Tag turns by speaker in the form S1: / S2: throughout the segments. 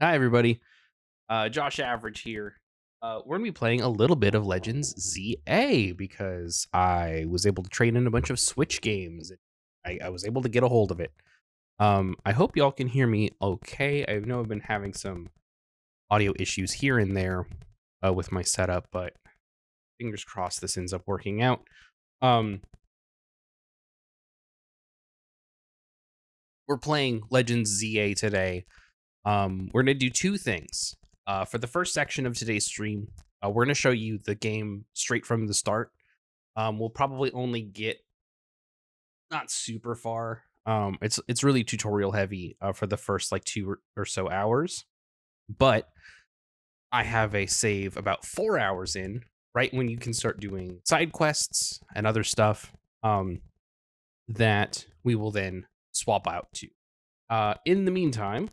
S1: Hi, everybody. Josh Average here. We're gonna be playing a little bit of Legends ZA because I was able to trade in a bunch of Switch games. I was able to get a hold of it. I hope y'all can hear me okay. I know I've been having some audio issues here and there with my setup, but fingers crossed this ends up working out. Um, we're playing Legends ZA today. We're gonna do two things. For the first section of today's stream, we're gonna show you the game straight from the start. We'll probably only get not super far. It's really tutorial heavy for the first like two or so hours, but I have a save about 4 hours in, right when you can start doing side quests and other stuff. That we will then swap out to. In the meantime,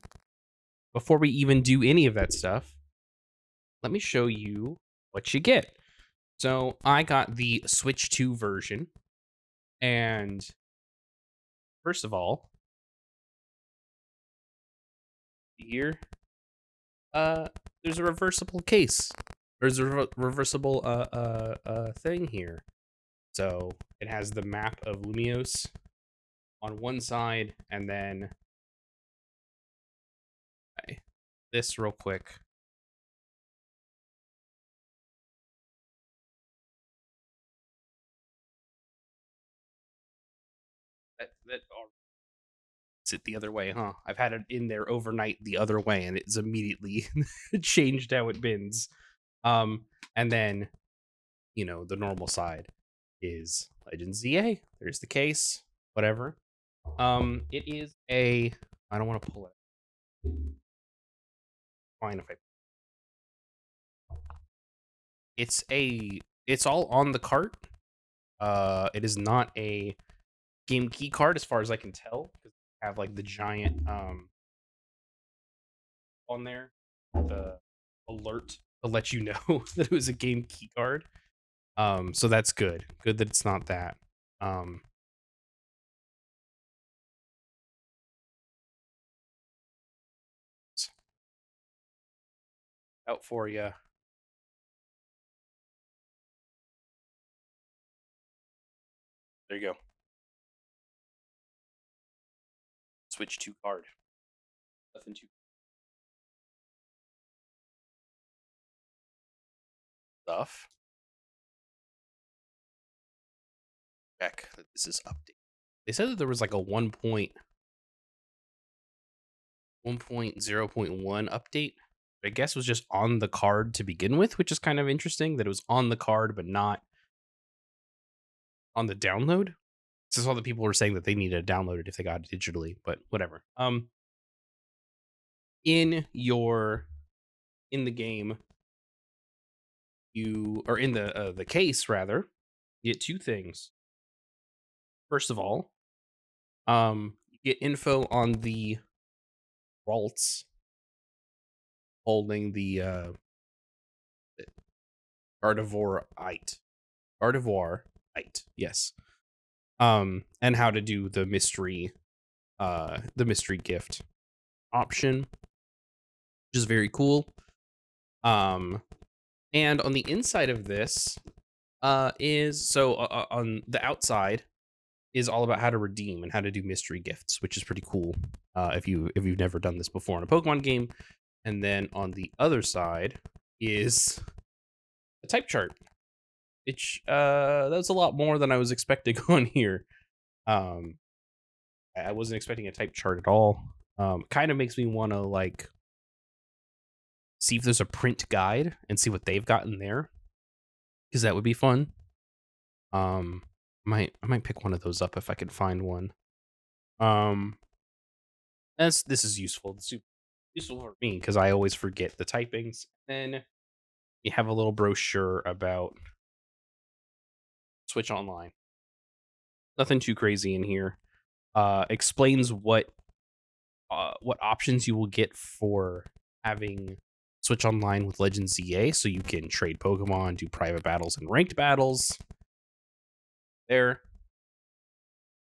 S1: before we even do any of that stuff, let me show you what you get. So I got the Switch 2 version, and first of all, here, uh, there's a reversible case. There's a reversible thing here. So it has the map of Lumios on one side, and then okay, this real quick. That is it the other way, huh? I've had it in there overnight the other way, and it's immediately changed how it bins. Um, and then the normal side is Legends ZA. There's the case, whatever. It is a. I don't want to pull it. Fine if I. It's a. It's all on the cart. It is not a game key card as far as I can tell because they have like the giant on there, the alert to let you know that it was a game key card. So that's good. Good that it's not that. Um, out for you. There you go. Switch to card. Nothing too stuff. Check that this is updated. They said that there was like a 1.0.1 update. I guess was just on the card to begin with, which is kind of interesting that it was on the card but not on the download. Since all the people were saying that they needed to download it if they got it digitally, but whatever. In your in the game, you or in the case rather, you get two things. First of all, you get info on the vaults holding the Gardevoirite. Gardevoirite, yes. And how to do the mystery gift option, which is very cool. And on the inside of this, is so on the outside is all about how to redeem and how to do mystery gifts, which is pretty cool. If you've never done this before in a Pokemon game. And then on the other side is a type chart. Which that was a lot more than I was expecting on here. Um, I wasn't expecting a type chart at all. Kind of makes me want to like see if there's a print guide and see what they've got in there, because that would be fun. Um, I might pick one of those up if I can find one. Um, this is useful. It's super useful for me because I always forget the typings. Then you have a little brochure about Switch Online. Nothing too crazy in here. Explains what options you will get for having Switch Online with Legends ZA, so you can trade Pokemon, do private battles and ranked battles there.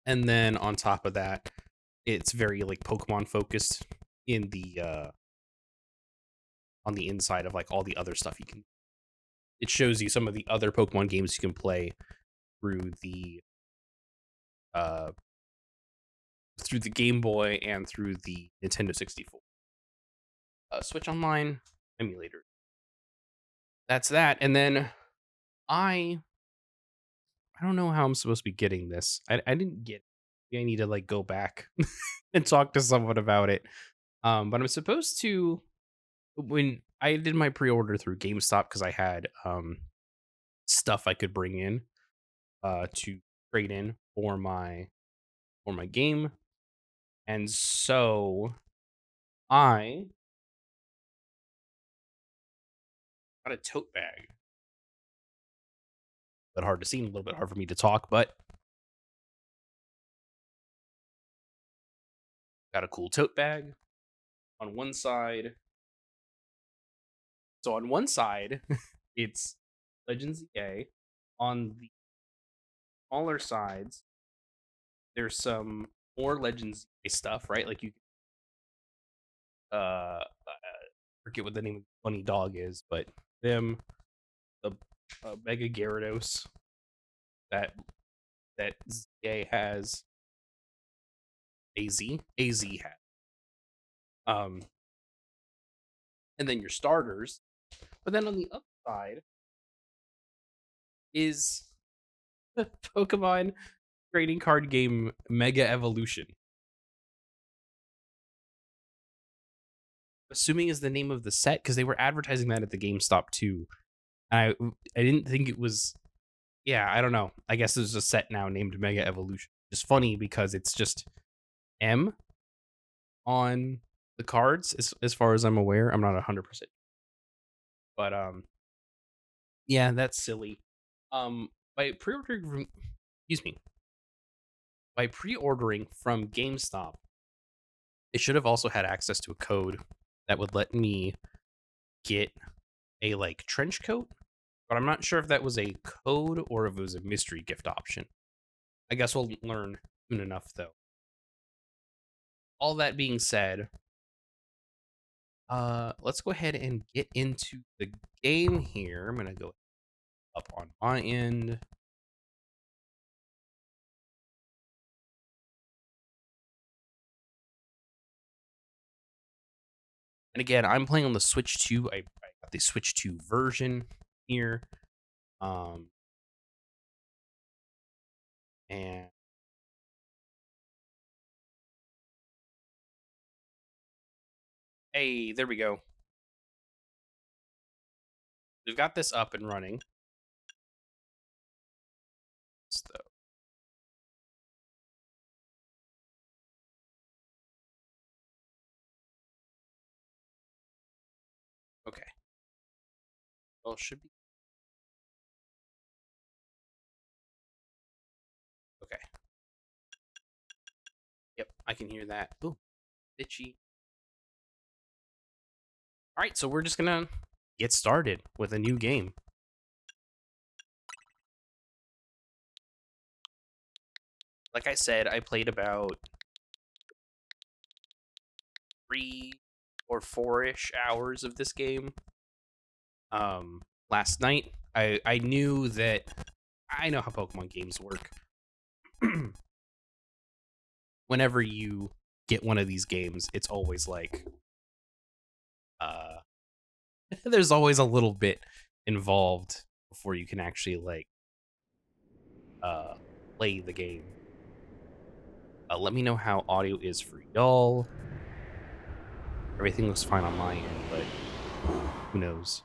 S1: And then on top of that, it's very like Pokemon focused in the on the inside of like all the other stuff you can. It shows you some of the other Pokemon games you can play through uh the Game Boy and through the Nintendo 64. Switch Online emulator. That's that. And then I I don't know how I'm supposed to be getting this. I didn't get it. I need to like go back and talk to someone about it. But I'm supposed to, when I did my pre-order through GameStop because I had stuff I could bring in to trade in for my game. And so I got a tote bag. A bit hard to see, a little bit hard for me to talk, but got a cool tote bag on one side. So on one side, it's Legends EA. On the smaller sides, there's some more Legends EA stuff, right? Like you forget what the name of the funny dog is, but them, the Mega Gyarados that ZA has, AZ has. Um, and then your starters. But then on the other side is the Pokemon trading card game Mega Evolution. Assuming is the name of the set because they were advertising that at the GameStop too. I didn't think it was. Yeah, I don't know. I guess there's a set now named Mega Evolution. It's funny because it's just M on the cards, as far as I'm aware. I'm not 100%, but yeah, that's silly. By pre-ordering from, excuse me, by pre-ordering from GameStop, it should have also had access to a code that would let me get a like trench coat, but I'm not sure if that was a code or if it was a mystery gift option. I guess we'll learn soon enough, though. All that being said, let's go ahead and get into the game here. I'm gonna go up on my end. And again, I'm playing on the Switch 2. I got the Switch 2 version here. And hey, there we go. We've got this up and running. So, okay. Well, should be okay. Yep, I can hear that. Ooh, itchy. All right, so we're just gonna get started with a new game. Like I said, I played about 3 or 4-ish hours of this game last night. I knew that I know how Pokemon games work. Whenever you get one of these games, it's always like there's always a little bit involved before you can actually like play the game. Let me know how audio is for y'all. Everything looks fine on my end, but who knows?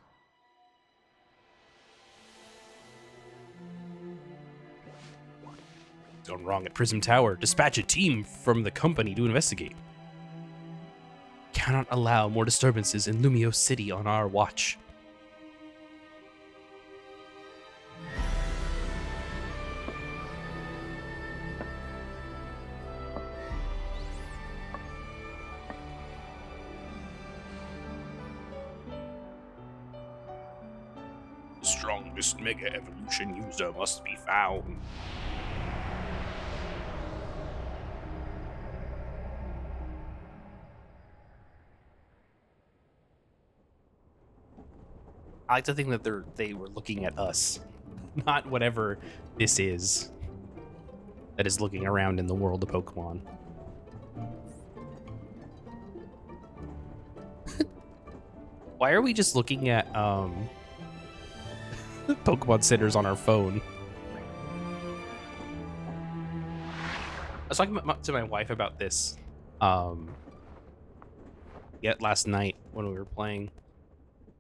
S1: Gone wrong at Prism Tower. Dispatch a team from the company to investigate. Cannot allow more disturbances in Lumio City on our watch. The strongest Mega Evolution user must be found. I like to think that they were looking at us, not whatever this is that is looking around in the world of Pokemon. Why are we just looking at Pokemon centers on our phone? I was talking to my wife about this yet last night when we were playing.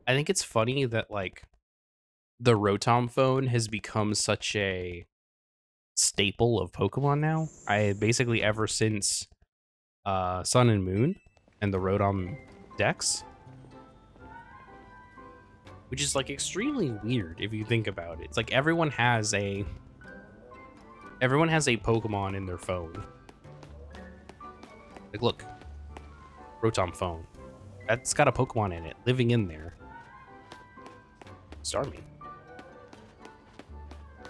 S1: I think it's funny that like the Rotom phone has become such a staple of Pokemon now. I basically ever since Sun and Moon and the Rotom decks, which is like extremely weird if you think about it. It's like everyone has a Pokemon in their phone. Like look, Rotom phone. That's got a Pokemon in it, living in there. Starmie.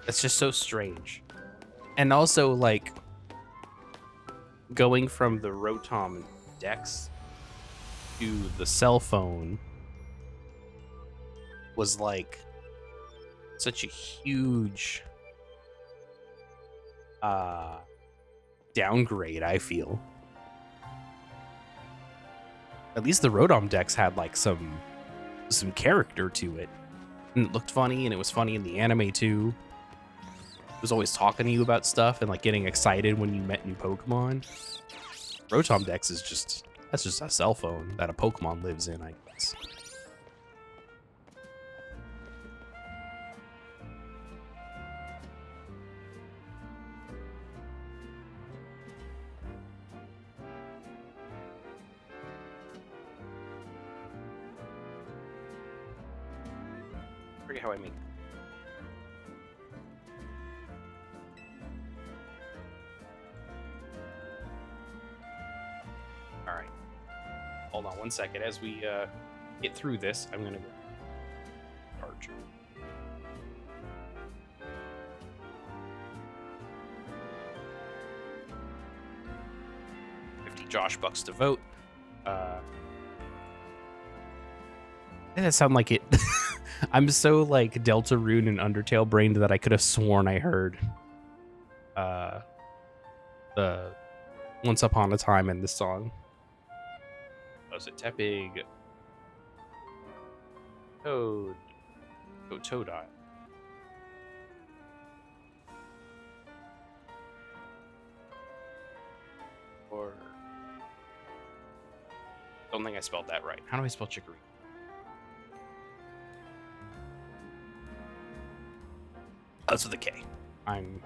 S1: That's just so strange. And also, like, going from the Rotom Dex to the cell phone was like such a huge downgrade, I feel. At least the Rotom Dex had like some character to it. And it looked funny, and it was funny in the anime too. It was always talking to you about stuff and like getting excited when you met new Pokemon. Rotom Dex is that's just a cell phone that a Pokemon lives in, I guess. I forget how I make. All right. Hold on one second. As we get through this, I'm gonna go charge. $50 Josh bucks to vote. Does that sound like it? I'm so like Deltarune and Undertale brained that I could have sworn I heard the Once Upon a Time in this song. Was it Tepig? Toad. Oh, Toadeye. Or don't think I spelled that right. How do I spell chicory? Oh, it's with a K. I'm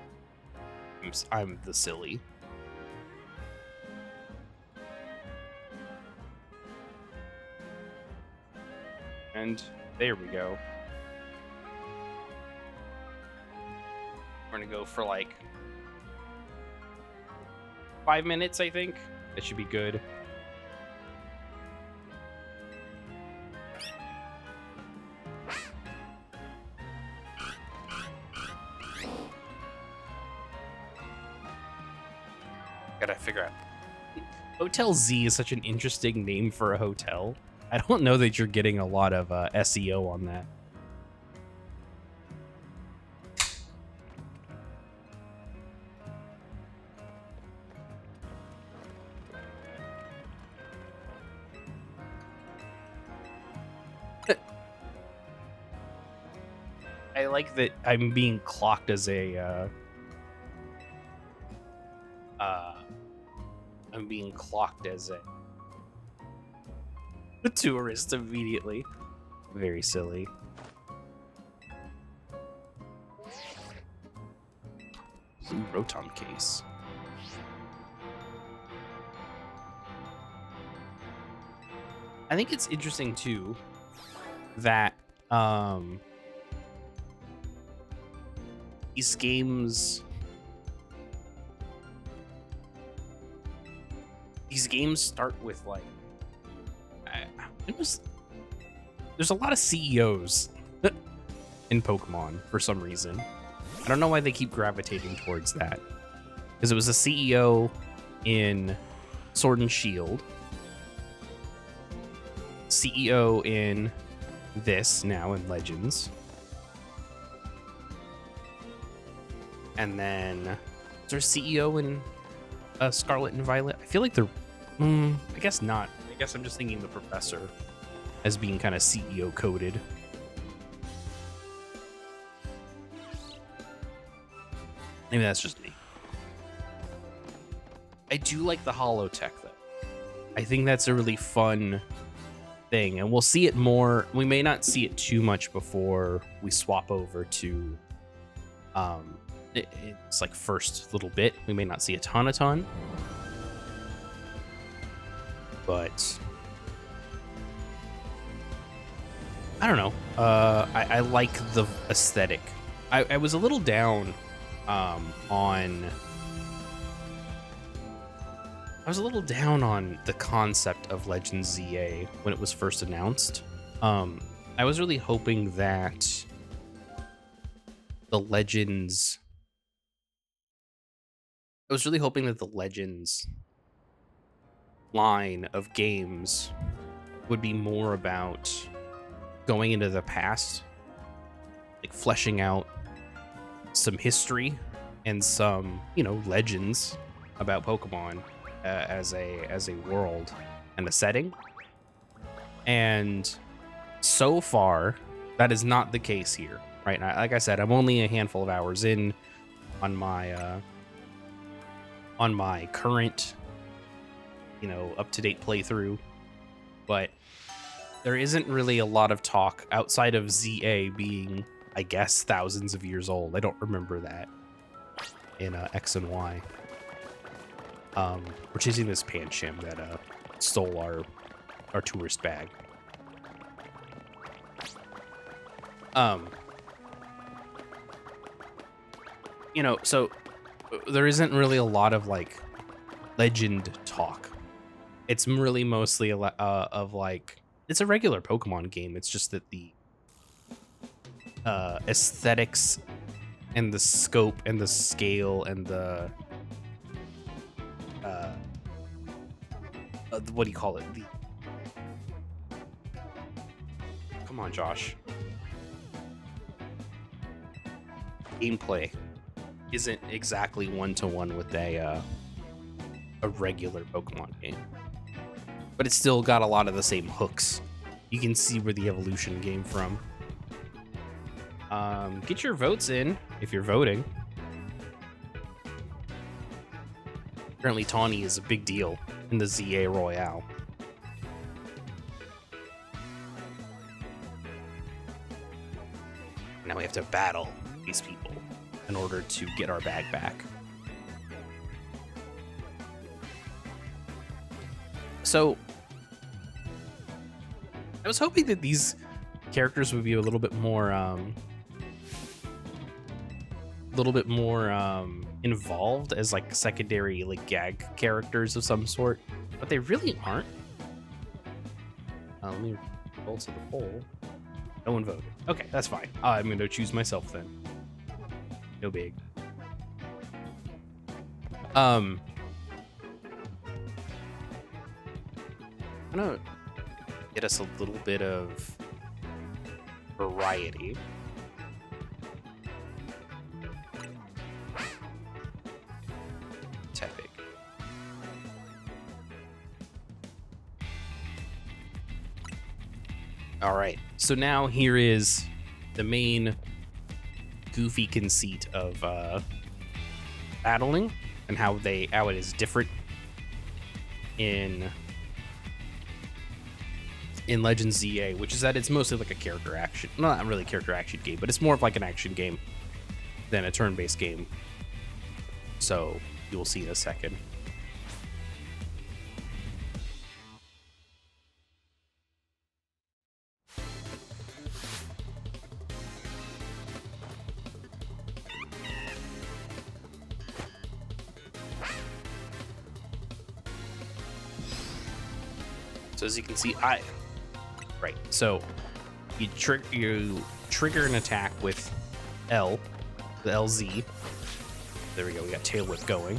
S1: the silly. And there we go. We're gonna go for like 5 minutes, I think. That should be good. Gotta figure out. Hotel Z is such an interesting name for a hotel. I don't know that you're getting a lot of SEO on that. I like that I'm being clocked as a I'm being clocked as a tourist immediately. Very silly. Blue Rotom case. I think it's interesting too that these games start with like there's a lot of CEOs in Pokemon for some reason. I don't know why they keep gravitating towards that. Because it was a CEO in Sword and Shield, CEO in this now in Legends. And then is there CEO in Scarlet and Violet? I feel like they're I guess not. I guess I'm just thinking the professor as being kind of CEO coded. Maybe that's just me. I do like the holotech though. I think that's a really fun thing, and we'll see it more. We may not see it too much before we swap over to it's like first little bit. We may not see a ton, but I don't know. I like the aesthetic. I was a little down on the concept of Legends ZA when it was first announced. I was really hoping that the Legends line of games would be more about going into the past, like fleshing out some history and some, legends about Pokemon as a world and a setting. And so far, that is not the case here, right? Like I said, I'm only a handful of hours in on my current, up-to-date playthrough, but there isn't really a lot of talk outside of ZA being, I guess, thousands of years old. I don't remember that in X and Y. We're chasing this Pancham that stole our tourist bag. So there isn't really a lot of like legend talk. It's really mostly of like, it's a regular Pokemon game. It's just that the aesthetics and the scope and the scale and the what do you call it? Come on, Josh. Gameplay isn't exactly one-to-one with a regular Pokemon game, but it's still got a lot of the same hooks. You can see where the evolution came from. Get your votes in if you're voting. Apparently Tawny is a big deal in the ZA Royale. Now we have to battle these people in order to get our bag back. So I was hoping that these characters would be a little bit more involved as like secondary like gag characters of some sort, but they really aren't. Let me roll to the poll. No one voted. Okay, that's fine. I'm gonna choose myself then. No big. I'm gonna get us a little bit of variety. Tepic. All right, so now here is the main goofy conceit of battling and how it is different in Legends ZA, which is that it's mostly like a character action, not really a character action game, but it's more of like an action game than a turn-based game. So you will see in a second. So as you can see, right. So you trigger an attack with L, the LZ. There we go. We got Tail Whip going.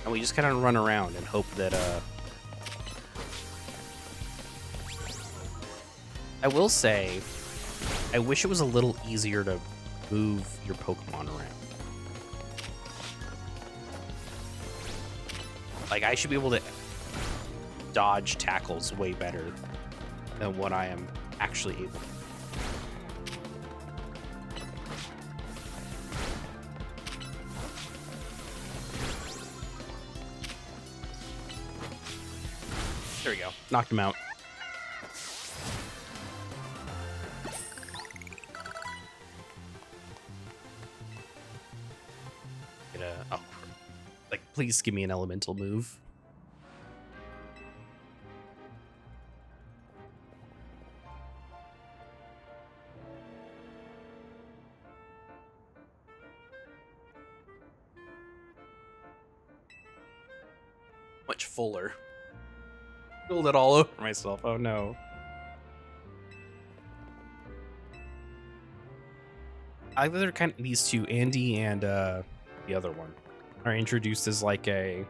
S1: And we just kind of run around and hope that, I will say, I wish it was a little easier to move your Pokemon around. Like, I should be able to dodge tackles way better than what I am actually able to. There we go. Knocked him out. Oh, like, please give me an elemental move. Much fuller. Spilled it all over myself. Oh no. Either kind of these two, Andy and the other one, are introduced as like a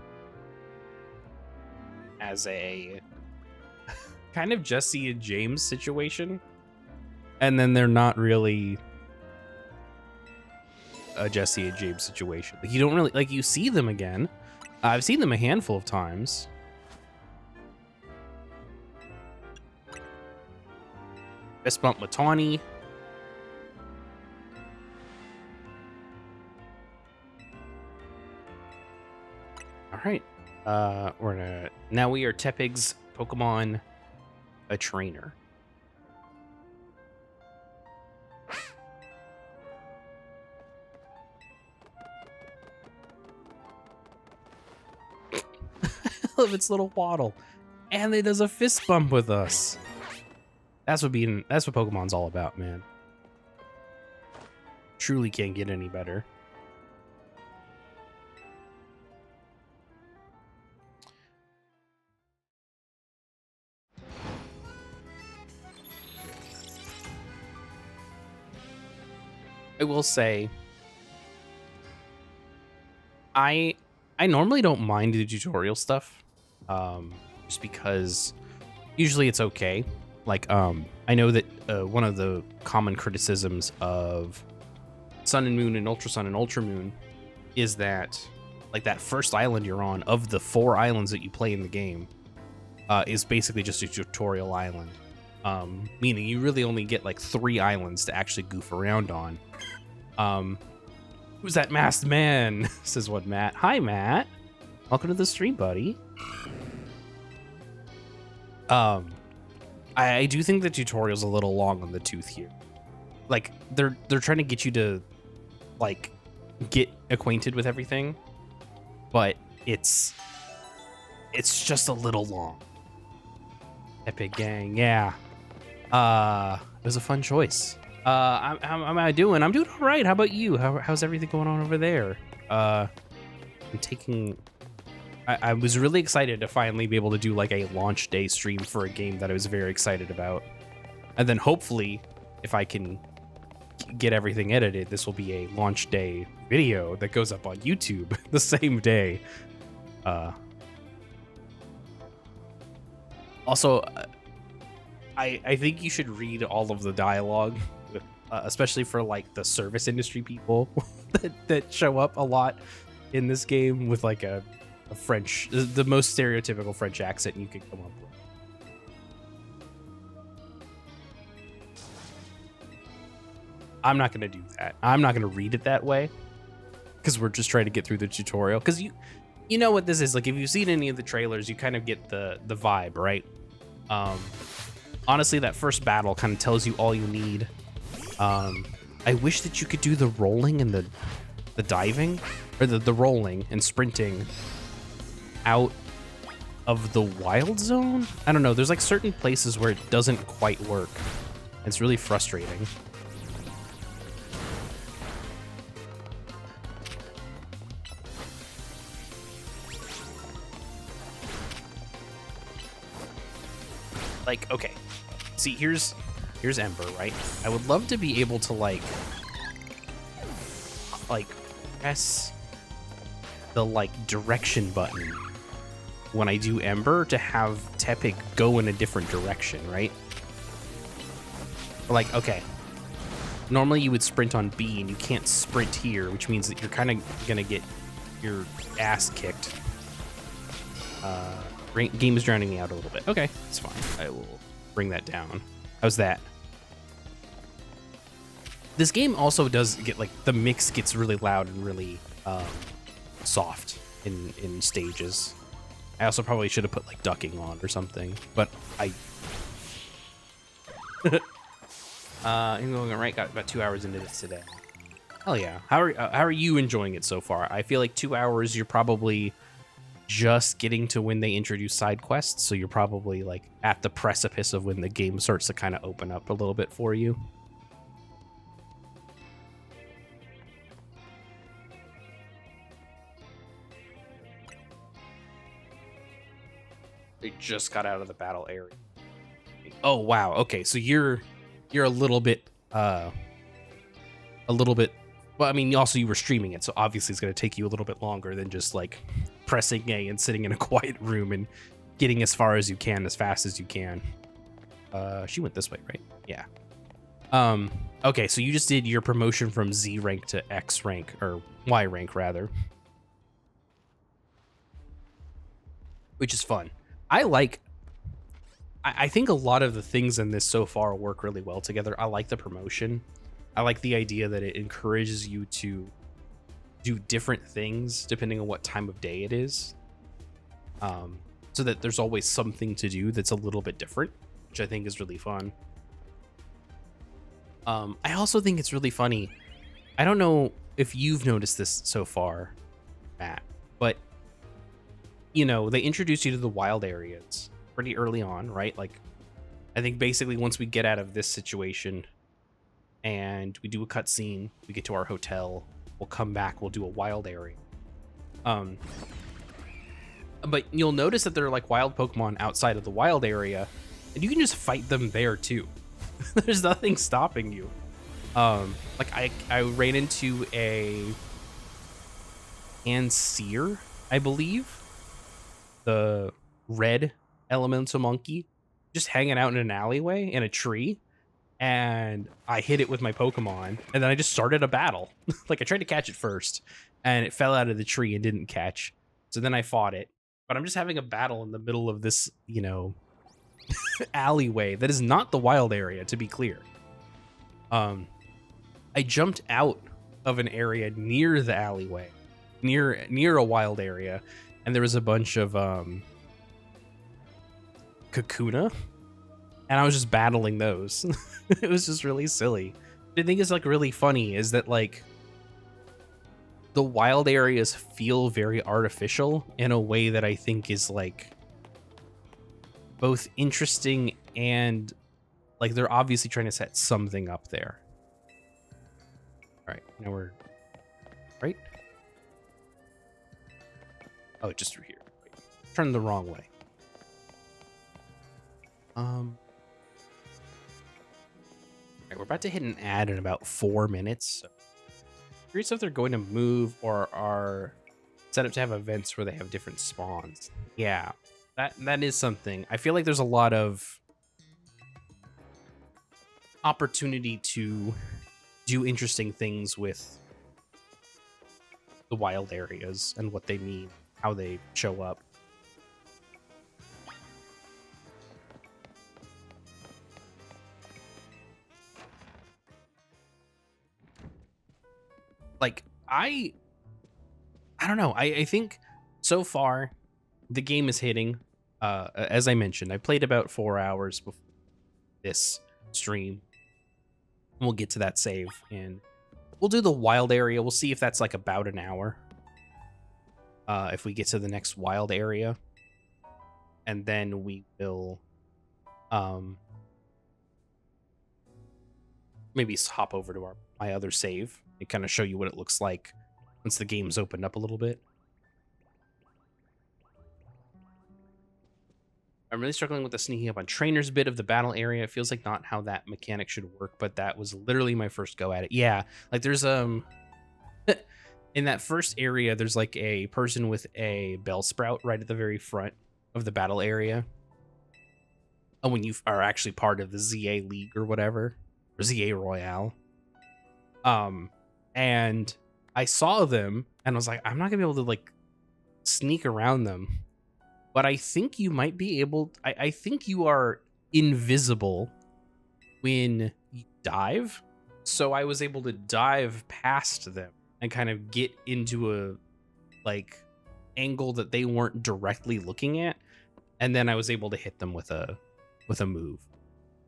S1: kind of Jesse and James situation, and then they're not really a Jesse and James situation. Like, you don't really, like, you see them again. I've seen them a handful of times. Fist bump with Tawny. All right. Now we are Tepig's Pokemon, a trainer. I love its little waddle. And it does a fist bump with us. That's what Pokemon's all about, man. Truly can't get any better. I will say, I normally don't mind the tutorial stuff, just because usually it's okay. Like, I know that one of the common criticisms of Sun and Moon and Ultra Sun and Ultra Moon is that, like, that first island you're on, of the 4 islands that you play in the game, is basically just a tutorial island. Meaning you really only get like 3 islands to actually goof around on. Who's that masked man? Says what, Matt. Hi, Matt. Welcome to the stream, buddy. I do think the tutorial's a little long on the tooth here. Like, they're trying to get you to, like, get acquainted with everything, but it's just a little long. Epic Gang, yeah. It was a fun choice. How am I doing? I'm doing all right. How about you? How's everything going on over there? I'm taking... I was really excited to finally be able to do like a launch day stream for a game that I was very excited about. And then hopefully, if I can get everything edited, this will be a launch day video that goes up on YouTube the same day. Also, I think you should read all of the dialogue, especially for like the service industry people that show up a lot in this game with like a French, the most stereotypical French accent you could come up with. I'm not going to do that. I'm not going to read it that way because we're just trying to get through the tutorial. Because you know what this is. Like, if you've seen any of the trailers, you kind of get the vibe, right? Honestly, that first battle kind of tells you all you need. I wish that you could do the rolling and the diving, or the rolling and sprinting out of the wild zone. I don't know. There's like certain places where it doesn't quite work. It's really frustrating. Like, okay. See, here's Ember, right? I would love to be able to like press the like direction button when I do Ember to have Tepig go in a different direction, right? Like, okay, normally you would sprint on B and you can't sprint here, which means that you're kind of gonna get your ass kicked. Game is drowning me out a little bit. Okay, it's fine. I will bring that down. How's that? This game also does get like the mix gets really loud and really soft in stages. I also probably should have put like ducking on or something, but I I'm going right. Got about 2 hours into this today. Hell yeah! How are you enjoying it so far? I feel like 2 hours. You're probably just getting to when they introduce side quests, so you're probably like at the precipice of when the game starts to kind of open up a little bit for you. They just got out of the battle area. Oh wow. Okay, so you're a little bit well, I mean, also you were streaming it, so obviously it's going to take you a little bit longer than just like pressing A and sitting in a quiet room and getting as far as you can as fast as you can. She went this way, right? Yeah. Okay, so you just did your promotion from Z rank to X rank, or Y rank rather, which is fun. I think a lot of the things in this so far work really well together. I like the promotion. I like the idea that it encourages you to do different things depending on what time of day it is. So that there's always something to do that's a little bit different, which I think is really fun. I also think it's really funny. I don't know if you've noticed this so far, Matt, but you know, they introduce you to the wild areas pretty early on, right? Like, I think basically once we get out of this situation and we do a cutscene, we get to our hotel, we'll come back, we'll do a wild area. But you'll notice that there are like wild Pokemon outside of the wild area, and you can just fight them there too. There's nothing stopping you. Like I ran into a Anseer, I believe, the red elemental monkey, just hanging out in an alleyway in a tree, and I hit it with my Pokemon, and then I just started a battle. Like I tried to catch it first, and it fell out of the tree and didn't catch. So then I fought it, but I'm just having a battle in the middle of this, you know, alleyway that is not the wild area, to be clear. I jumped out of an area near the alleyway, near a wild area, and there was a bunch of Kakuna, and I was just battling those. It was just really silly. The thing is like really funny is that like the wild areas feel very artificial in a way that I think is like both interesting and like they're obviously trying to set something up there. All right, now we're right. Oh, just through here. Wait, turn the wrong way. All right, we're about to hit an ad in about 4 minutes. So curious if they're going to move or are set up to have events where they have different spawns. Yeah, that is something. I feel like there's a lot of opportunity to do interesting things with the wild areas and what they mean, how they show up. Like, I don't know. I think so far the game is hitting. As I mentioned, I played about 4 hours before this stream. We'll get to that save, and we'll do the wild area. We'll see if that's like about an hour. If we get to the next wild area, and then we will maybe hop over to my other save and kind of show you what it looks like once the game's opened up a little bit. I'm really struggling with the sneaking up on trainers bit of the battle area. It feels like not how that mechanic should work, but that was literally my first go at it. Yeah, like there's in in that first area, there's like a person with a bell sprout right at the very front of the battle area. When you are actually part of the ZA League or whatever, or ZA Royale. And I saw them and I was like, I'm not gonna be able to like sneak around them, but I think you might be able. I think you are invisible when you dive. So I was able to dive past them and kind of get into a like angle that they weren't directly looking at, and then I was able to hit them with a move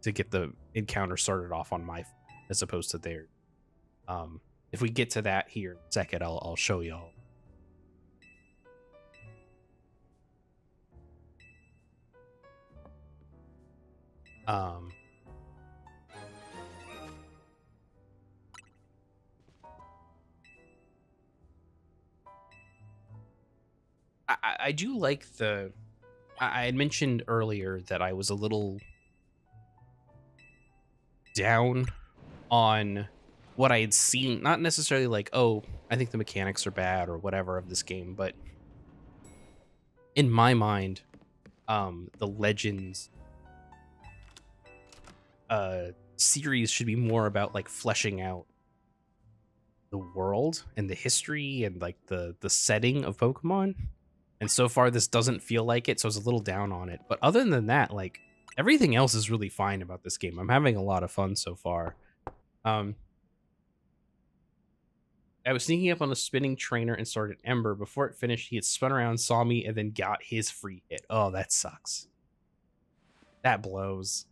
S1: to get the encounter started off on my as opposed to theirs. If we get to that here in a second, I'll show y'all. I do like the. I had mentioned earlier that I was a little down on what I had seen. Not necessarily like, oh, I think the mechanics are bad or whatever of this game, but in my mind, the Legends series should be more about like fleshing out the world and the history and like the setting of Pokemon. And so far, this doesn't feel like it, so I was a little down on it. But other than that, like, everything else is really fine about this game. I'm having a lot of fun so far. I was sneaking up on a spinning trainer and started Ember. Before it finished, he had spun around, saw me, and then got his free hit. Oh, that sucks. That blows.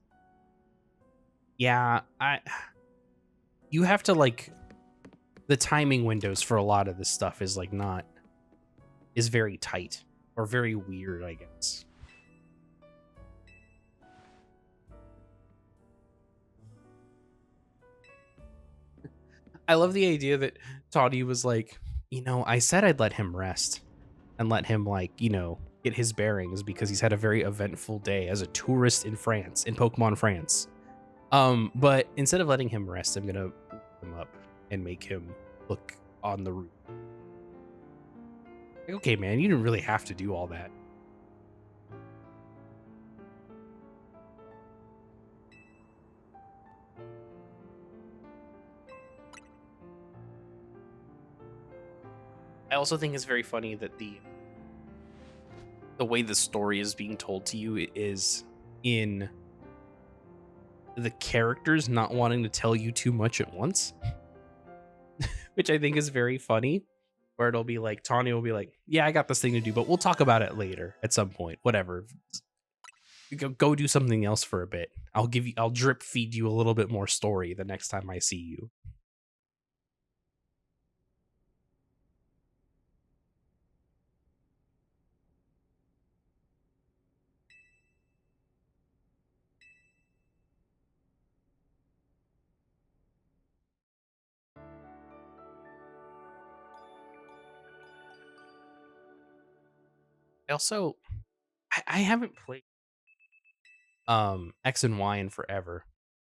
S1: Yeah, you have to, like, the timing windows for a lot of this stuff is, like, is very tight or very weird, I guess. I love the idea that Toddy was like, you know, I said I'd let him rest and let him, like, you know, get his bearings because he's had a very eventful day as a tourist in France, in Pokemon France. But instead of letting him rest, I'm gonna wake him up and make him look on the route. Like, okay, man, you didn't really have to do all that. I also think it's very funny that the way the story is being told to you is in the characters not wanting to tell you too much at once, which I think is very funny. Where it'll be like, Tawny will be like, yeah, I got this thing to do, but we'll talk about it later at some point. Whatever. Go do something else for a bit. I'll drip feed you a little bit more story the next time I see you. Also, I haven't played X and Y in forever.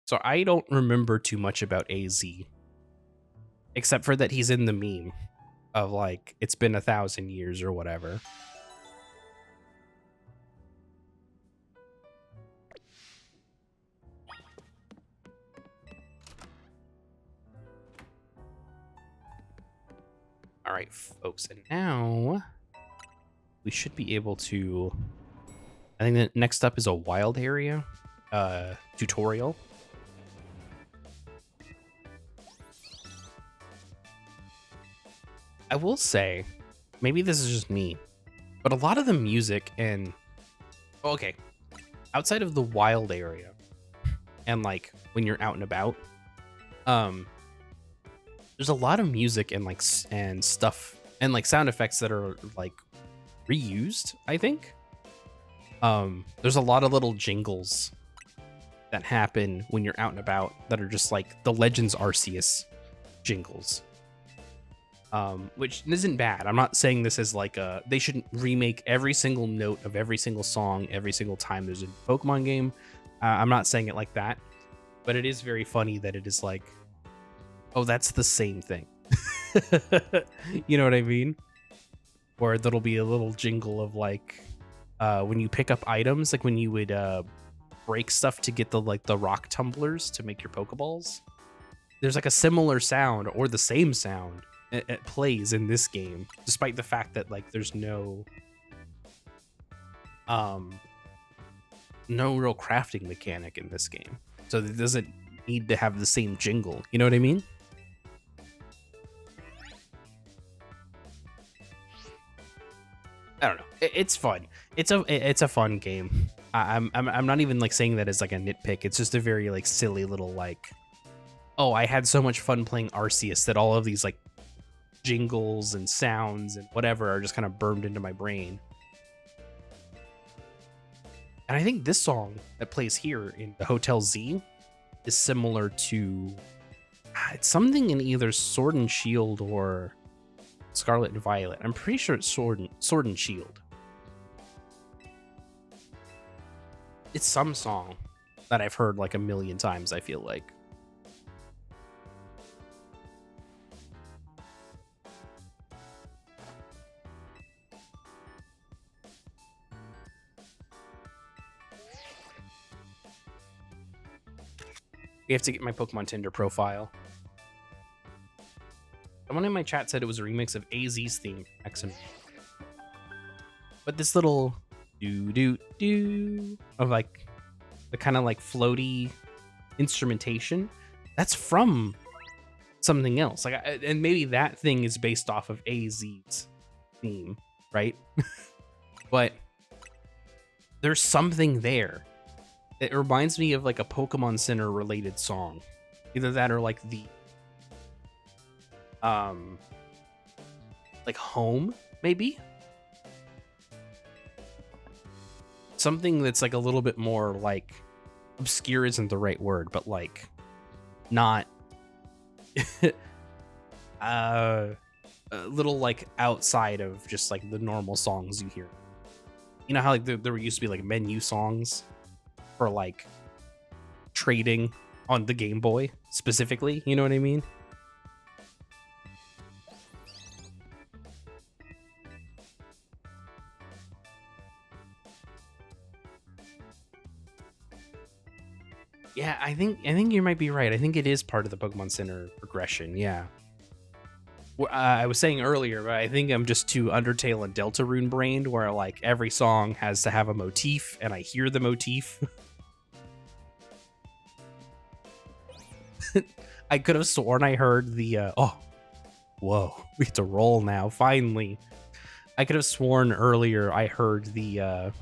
S1: So I don't remember too much about AZ. Except for that he's in the meme of like, it's been 1,000 years or whatever. All right, folks, and now we should be able to, I think that next up is a wild area tutorial. I will say, maybe this is just me, but a lot of the music and, okay, outside of the wild area and like when you're out and about, there's a lot of music and like and stuff and like sound effects that are like reused, I think. There's a lot of little jingles that happen when you're out and about that are just like the Legends Arceus jingles. Which isn't bad. I'm not saying this is like they shouldn't remake every single note of every single song every single time there's a Pokemon game. I'm not saying it like that, but it is very funny that it is like, oh, that's the same thing. You know what I mean? Or there'll be a little jingle of like when you pick up items, like when you would break stuff to get the rock tumblers to make your Pokeballs. There's like a similar sound or the same sound it plays in this game, despite the fact that like there's no real crafting mechanic in this game. So it doesn't need to have the same jingle. You know what I mean? I don't know. It's fun. It's a fun game. I'm not even like saying that as like a nitpick. It's just a very like silly little like, oh, I had so much fun playing Arceus that all of these like jingles and sounds and whatever are just kind of burned into my brain. And I think this song that plays here in the Hotel Z is similar to it's something in either Sword and Shield or Scarlet and Violet. I'm pretty sure it's Sword and Shield. It's some song that I've heard like a million times, I feel like. We have to get my Pokemon Tinder profile. Someone in my chat said it was a remix of AZ's theme. Excellent. But this little do of like the kind of like floaty instrumentation, that's from something else. Like, and maybe that thing is based off of AZ's theme, right? But there's something there. It reminds me of like a Pokemon Center related song. Either that or like the like Home, maybe? Something that's like a little bit more like obscure isn't the right word, but like not a little like outside of just like the normal songs you hear. You know how like there used to be like menu songs for like trading on the Game Boy specifically, you know what I mean? Yeah, I think you might be right. I think it is part of the Pokemon Center progression. Yeah. I was saying earlier, but I think I'm just too Undertale and Deltarune brained, where like every song has to have a motif, and I hear the motif. I could have sworn I heard the oh, whoa, we have to roll now. Finally, I could have sworn earlier I heard the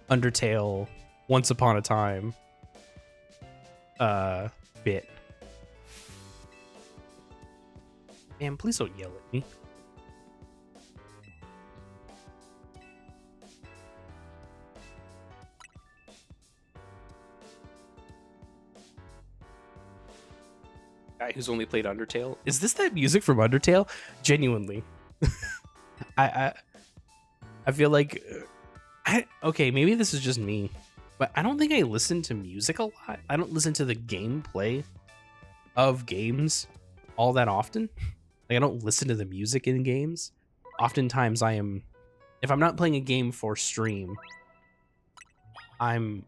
S1: Undertale Once Upon a Time bit. Man, please don't yell at me. Guy who's only played Undertale. Is this that music from Undertale? Genuinely. I feel like okay, maybe this is just me, but I don't think I listen to music a lot. I don't listen to the gameplay of games all that often. Like, I don't listen to the music in games. Oftentimes if I'm not playing a game for stream, I'm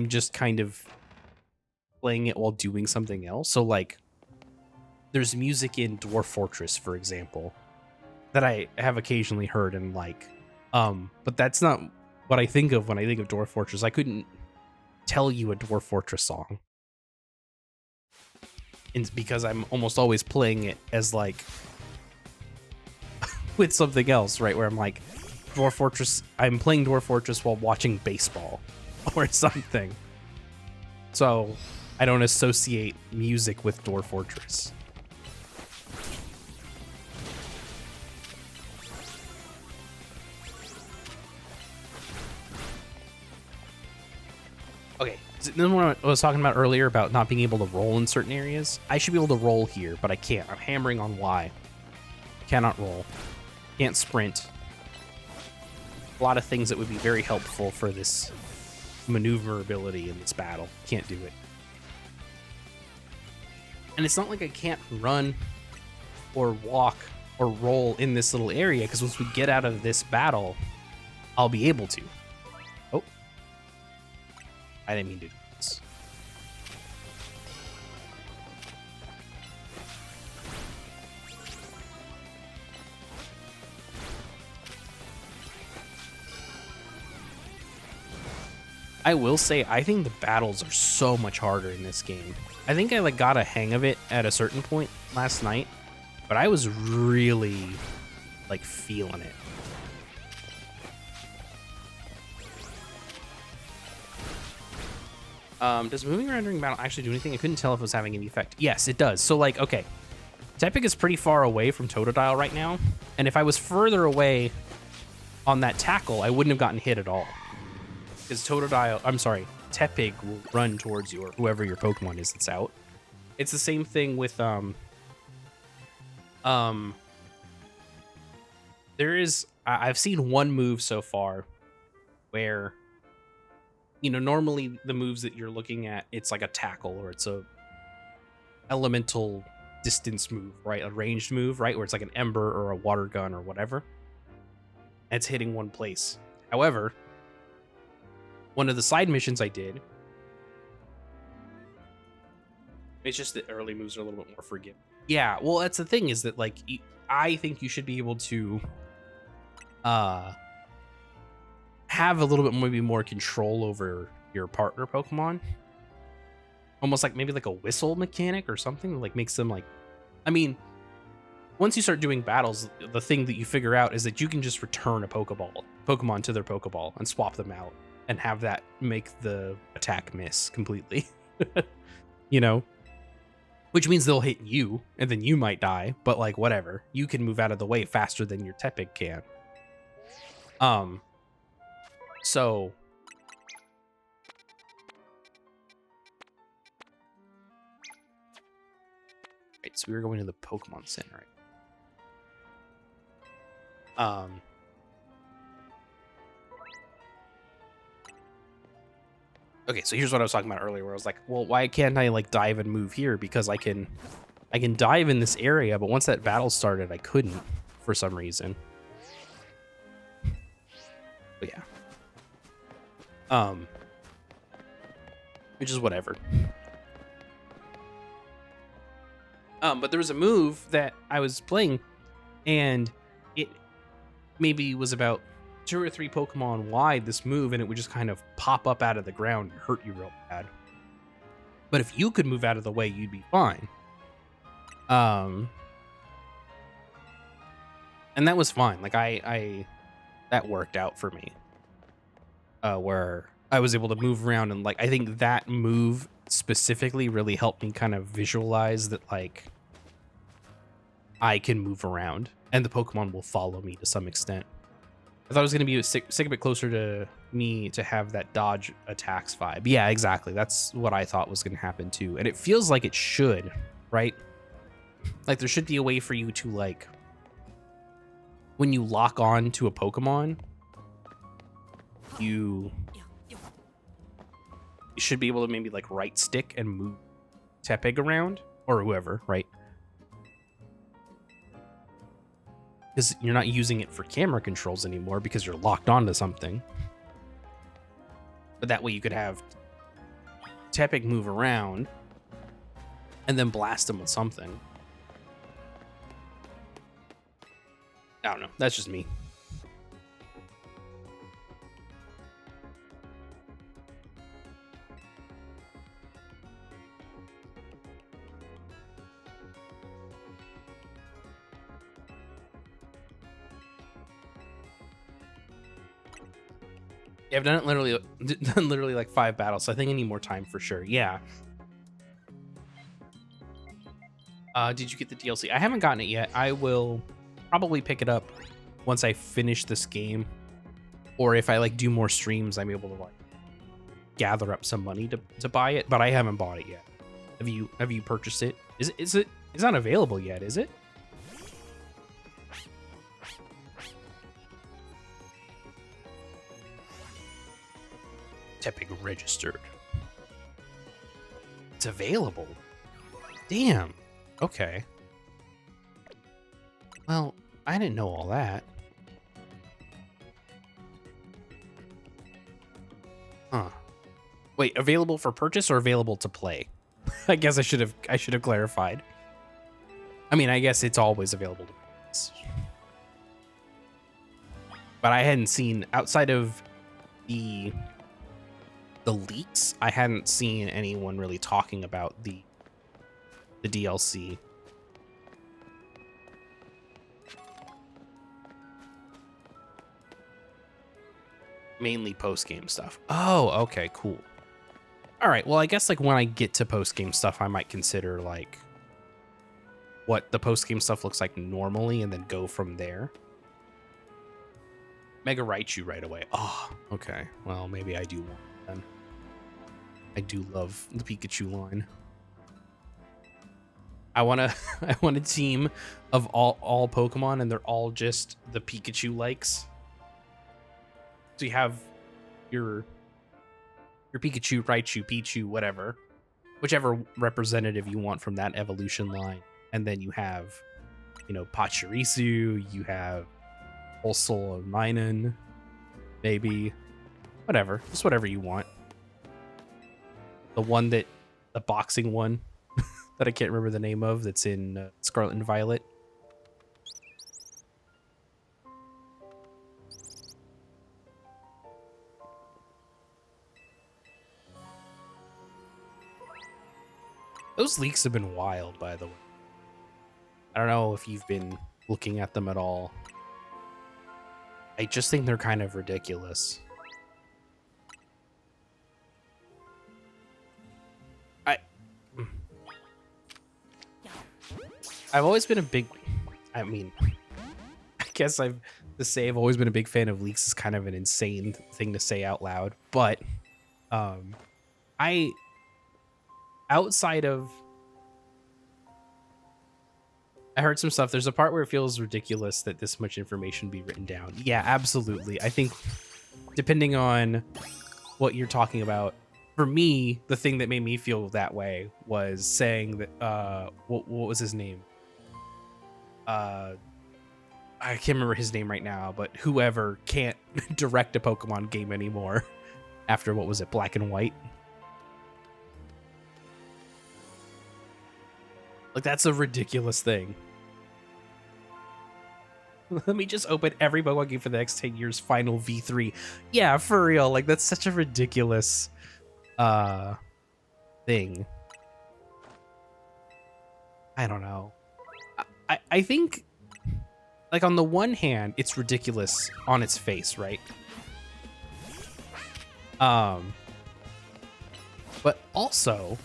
S1: just kind of playing it while doing something else. So like there's music in Dwarf Fortress, for example, that I have occasionally heard and like, but that's not what I think of when I think of Dwarf Fortress. I couldn't tell you a Dwarf Fortress song. And because I'm almost always playing it as like with something else, right? Where I'm like, Dwarf Fortress, I'm playing Dwarf Fortress while watching baseball or something. So I don't associate music with Dwarf Fortress. Okay, then what I was talking about earlier about not being able to roll in certain areas, I should be able to roll here, but I can't. I'm hammering on Y. Cannot roll. Can't sprint. A lot of things that would be very helpful for this maneuverability in this battle. Can't do it. And it's not like I can't run. or walk or roll in this little area, because once we get out of this battle, I'll be able to. Oh, I didn't mean to do this. I will say, I think the battles are so much harder in this game. I think I like got a hang of it at a certain point last night, but I was really like feeling it. Does moving around during battle actually do anything? I couldn't tell if it was having any effect. Yes, it does. So like, okay, Tepig is pretty far away from Totodile right now, and if I was further away on that tackle, I wouldn't have gotten hit at all. Because Tepig will run towards you, or whoever your Pokemon is that's out. It's the same thing with I've seen one move so far where, you know, normally the moves that you're looking at, it's like a tackle or it's a elemental distance move, right? A ranged move, right? Where it's like an ember or a water gun or whatever. And it's hitting one place. However, one of the side missions I did, it's just that early moves are a little bit more forgiving. Yeah, well, that's the thing, is that like I think you should be able to have a little bit maybe more control over your partner Pokemon. Almost like maybe like a whistle mechanic or something that like makes them like, I mean, once you start doing battles, the thing that you figure out is that you can just return a Pokemon to their Pokeball and swap them out and have that make the attack miss completely. You know? Which means they'll hit you, and then you might die, but like whatever. You can move out of the way faster than your Tepig can. So right, so we were going to the Pokemon Center, right? Okay, so here's what I was talking about earlier, where I was like, well, why can't I like dive and move here? Because I can dive in this area, but once that battle started, I couldn't for some reason. But yeah. Which is whatever. But there was a move that I was playing, and it maybe was about 2 or 3 Pokemon wide, this move, and it would just kind of pop up out of the ground and hurt you real bad. But if you could move out of the way, you'd be fine. And that was fine. Like I that worked out for me. Where I was able to move around, and like I think that move specifically really helped me kind of visualize that like I can move around and the Pokemon will follow me to some extent. I thought it was going to be a bit closer to me to have that dodge attacks vibe. Yeah, exactly. That's what I thought was going to happen too. And it feels like it should, right? Like there should be a way for you to like, when you lock on to a Pokemon, you should be able to maybe like right stick and move Tepig around, or whoever, right? Because you're not using it for camera controls anymore because you're locked onto something. But that way you could have Tepig move around and then blast him with something. I don't know. That's just me. Yeah, I've done it literally like 5 battles, so I think I need more time for sure. Yeah. Did you get the DLC? I haven't gotten it yet. I will probably pick it up once I finish this game, or if I like do more streams, I'm able to like gather up some money to buy it. But I haven't bought it yet. Have you purchased it? It's not available yet, is it? Tepig registered. It's available. Damn. Okay. Well, I didn't know all that. Huh. Wait, available for purchase or available to play? I guess I should have clarified. I mean, I guess it's always available to purchase. But I hadn't seen, outside of the leaks, I hadn't seen anyone really talking about the DLC. Mainly post-game stuff. Oh, okay, cool. All right, well, I guess like when I get to post-game stuff, I might consider like what the post-game stuff looks like normally and then go from there. Mega Raichu right away. Oh, okay. Well, maybe I do want it then. I do love the Pikachu line. I want a team of all Pokemon, and they're all just the Pikachu likes. So you have your Pikachu, Raichu, Pichu, whatever, whichever representative you want from that evolution line, and then you have, you know, Pachirisu, you have Pulsel of Minun, maybe, whatever, just whatever you want. The boxing one that I can't remember the name of, that's in Scarlet and Violet. Those leaks have been wild, by the way. I don't know if you've been looking at them at all. I just think they're kind of ridiculous. I've always been a big, I mean, I guess I've always been a big fan of leaks. Is kind of an insane thing to say out loud, but outside of, I heard some stuff. There's a part where it feels ridiculous that this much information be written down. Yeah, absolutely. I think depending on what you're talking about, for me, the thing that made me feel that way was saying that, what was his name? I can't remember his name right now, but whoever can't direct a Pokemon game anymore after, what was it, Black and White? Like, that's a ridiculous thing. Let me just open every Pokemon game for the next 10 years, final V3. Yeah, for real. Like, that's such a ridiculous thing. I don't know. I think, like, on the one hand, it's ridiculous on its face, right? But also,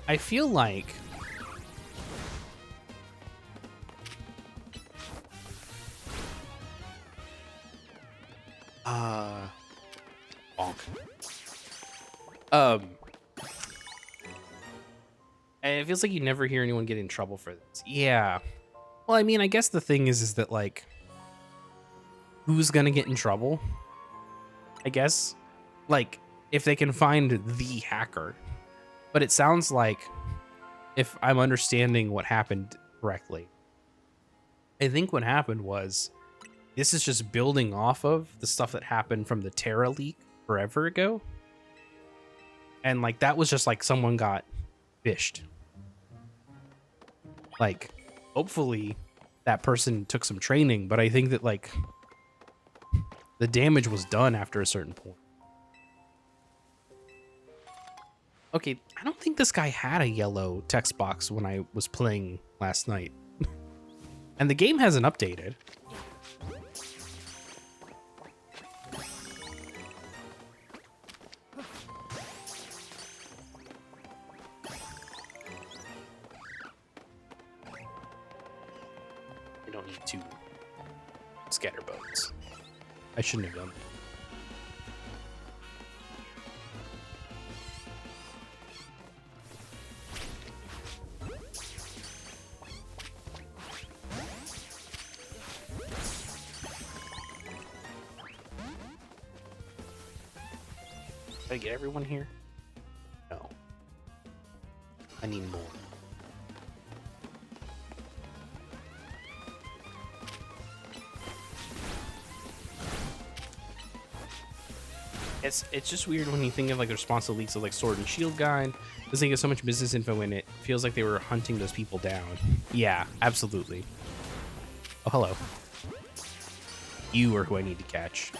S1: I feel like bonk. And it feels like you never hear anyone get in trouble for this. Yeah. Well, I mean, I guess the thing is that, like, who's gonna get in trouble? I guess, like, if they can find the hacker. But it sounds like, if I'm understanding what happened correctly, I think what happened was, this is just building off of the stuff that happened from the Terra leak forever ago. And, like, that was just like someone got fished. Like, hopefully that person took some training, but I think that, like, the damage was done after a certain point. Okay, I don't think this guy had a yellow text box when I was playing last night. And the game hasn't updated. I don't need two scatterbugs. I shouldn't have done that. Did I get everyone here? No. I need more. It's just weird when you think of like the response to leaks of like Sword and Shield Guide. This thing has so much business info in it. Feels like they were hunting those people down. Yeah, absolutely. Oh, hello. You are who I need to catch.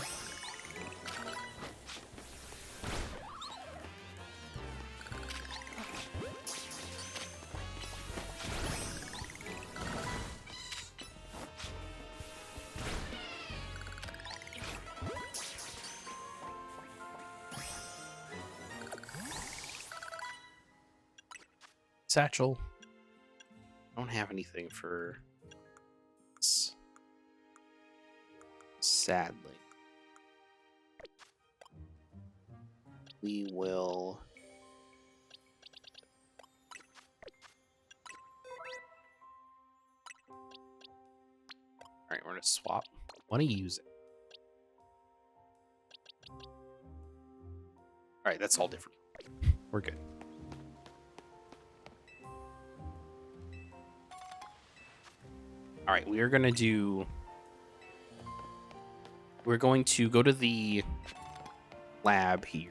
S1: Satchel. I don't have anything for this. Sadly. We will... Alright, we're gonna swap. I want to use it. Alright, that's all different. We're good. All right, we're going to go to the lab here.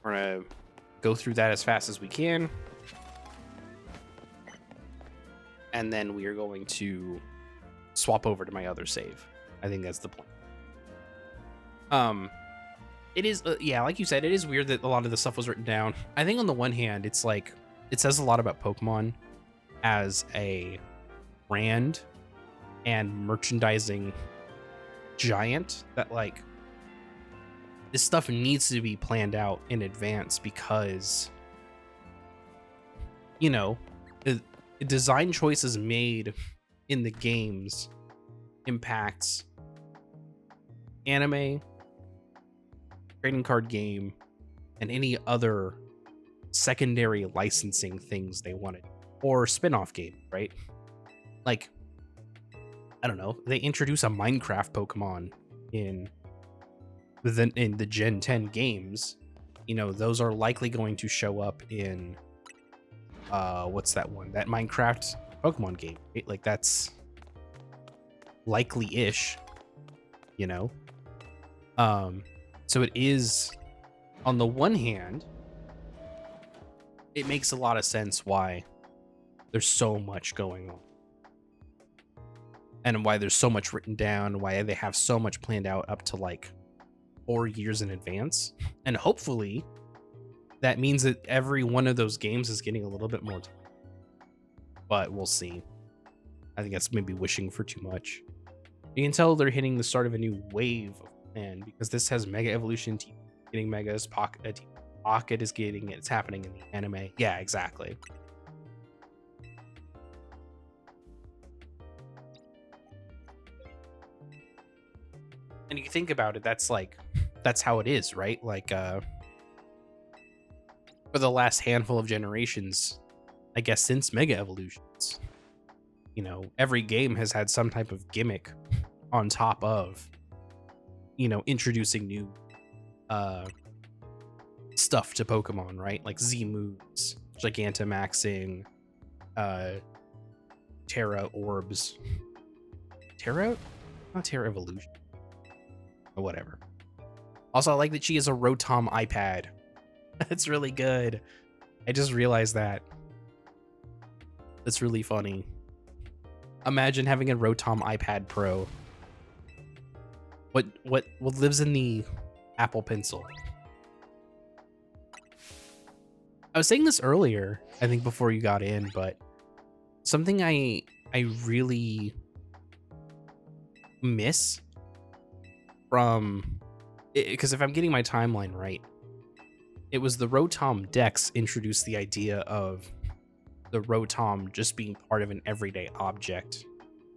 S1: We're going to go through that as fast as we can. And then we are going to swap over to my other save. I think that's the plan. It is, yeah, like you said, it is weird that a lot of the stuff was written down. I think on the one hand, it's like, it says a lot about Pokemon as a brand and merchandising giant that like this stuff needs to be planned out in advance because, you know, the design choices made in the games impacts anime, trading card game, and any other secondary licensing things they wanted, or spin-off game, right? Like, I don't know, they introduce a Minecraft Pokemon in the Gen 10 games, you know, those are likely going to show up in what's that one? That Minecraft Pokemon game, right? Like that's likely-ish, you know? So it is, on the one hand, it makes a lot of sense why there's so much going on. And why there's so much written down, why they have so much planned out up to like 4 years in advance. And hopefully that means that every one of those games is getting a little bit more time. But we'll see. I think that's maybe wishing for too much. You can tell they're hitting the start of a new wave of plan because this has Mega Evolution getting Megas, Pocket is getting it. It's happening in the anime. Yeah, exactly. And you think about it, that's how it is, right? Like for the last handful of generations, I guess since Mega Evolutions, you know, every game has had some type of gimmick on top of, you know, introducing new stuff to Pokemon, right? Like Z moves, Gigantamaxing, Terra Orbs. Terra? Not Terra Evolution. Or whatever. Also, I like that she is a Rotom iPad. That's really good. I just realized that. That's really funny. Imagine having a Rotom iPad Pro. What lives in the Apple Pencil? I was saying this earlier, I think before you got in, but something I really miss from, because if I'm getting my timeline right, it was the Rotom Dex introduced the idea of the Rotom just being part of an everyday object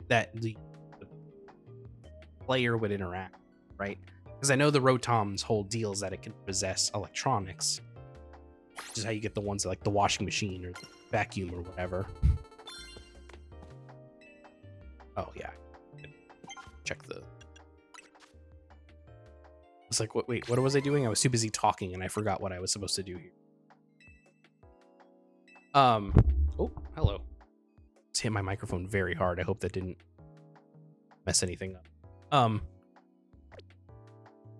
S1: that the player would interact, right? Because I know the Rotom's whole deal is that it can possess electronics, which is how you get the ones that, like the washing machine or the vacuum or whatever. Oh yeah, check the. It's like, wait, what was I doing? I was too busy talking and I forgot what I was supposed to do here. Oh, hello. Just hit my microphone very hard. I hope that didn't mess anything up.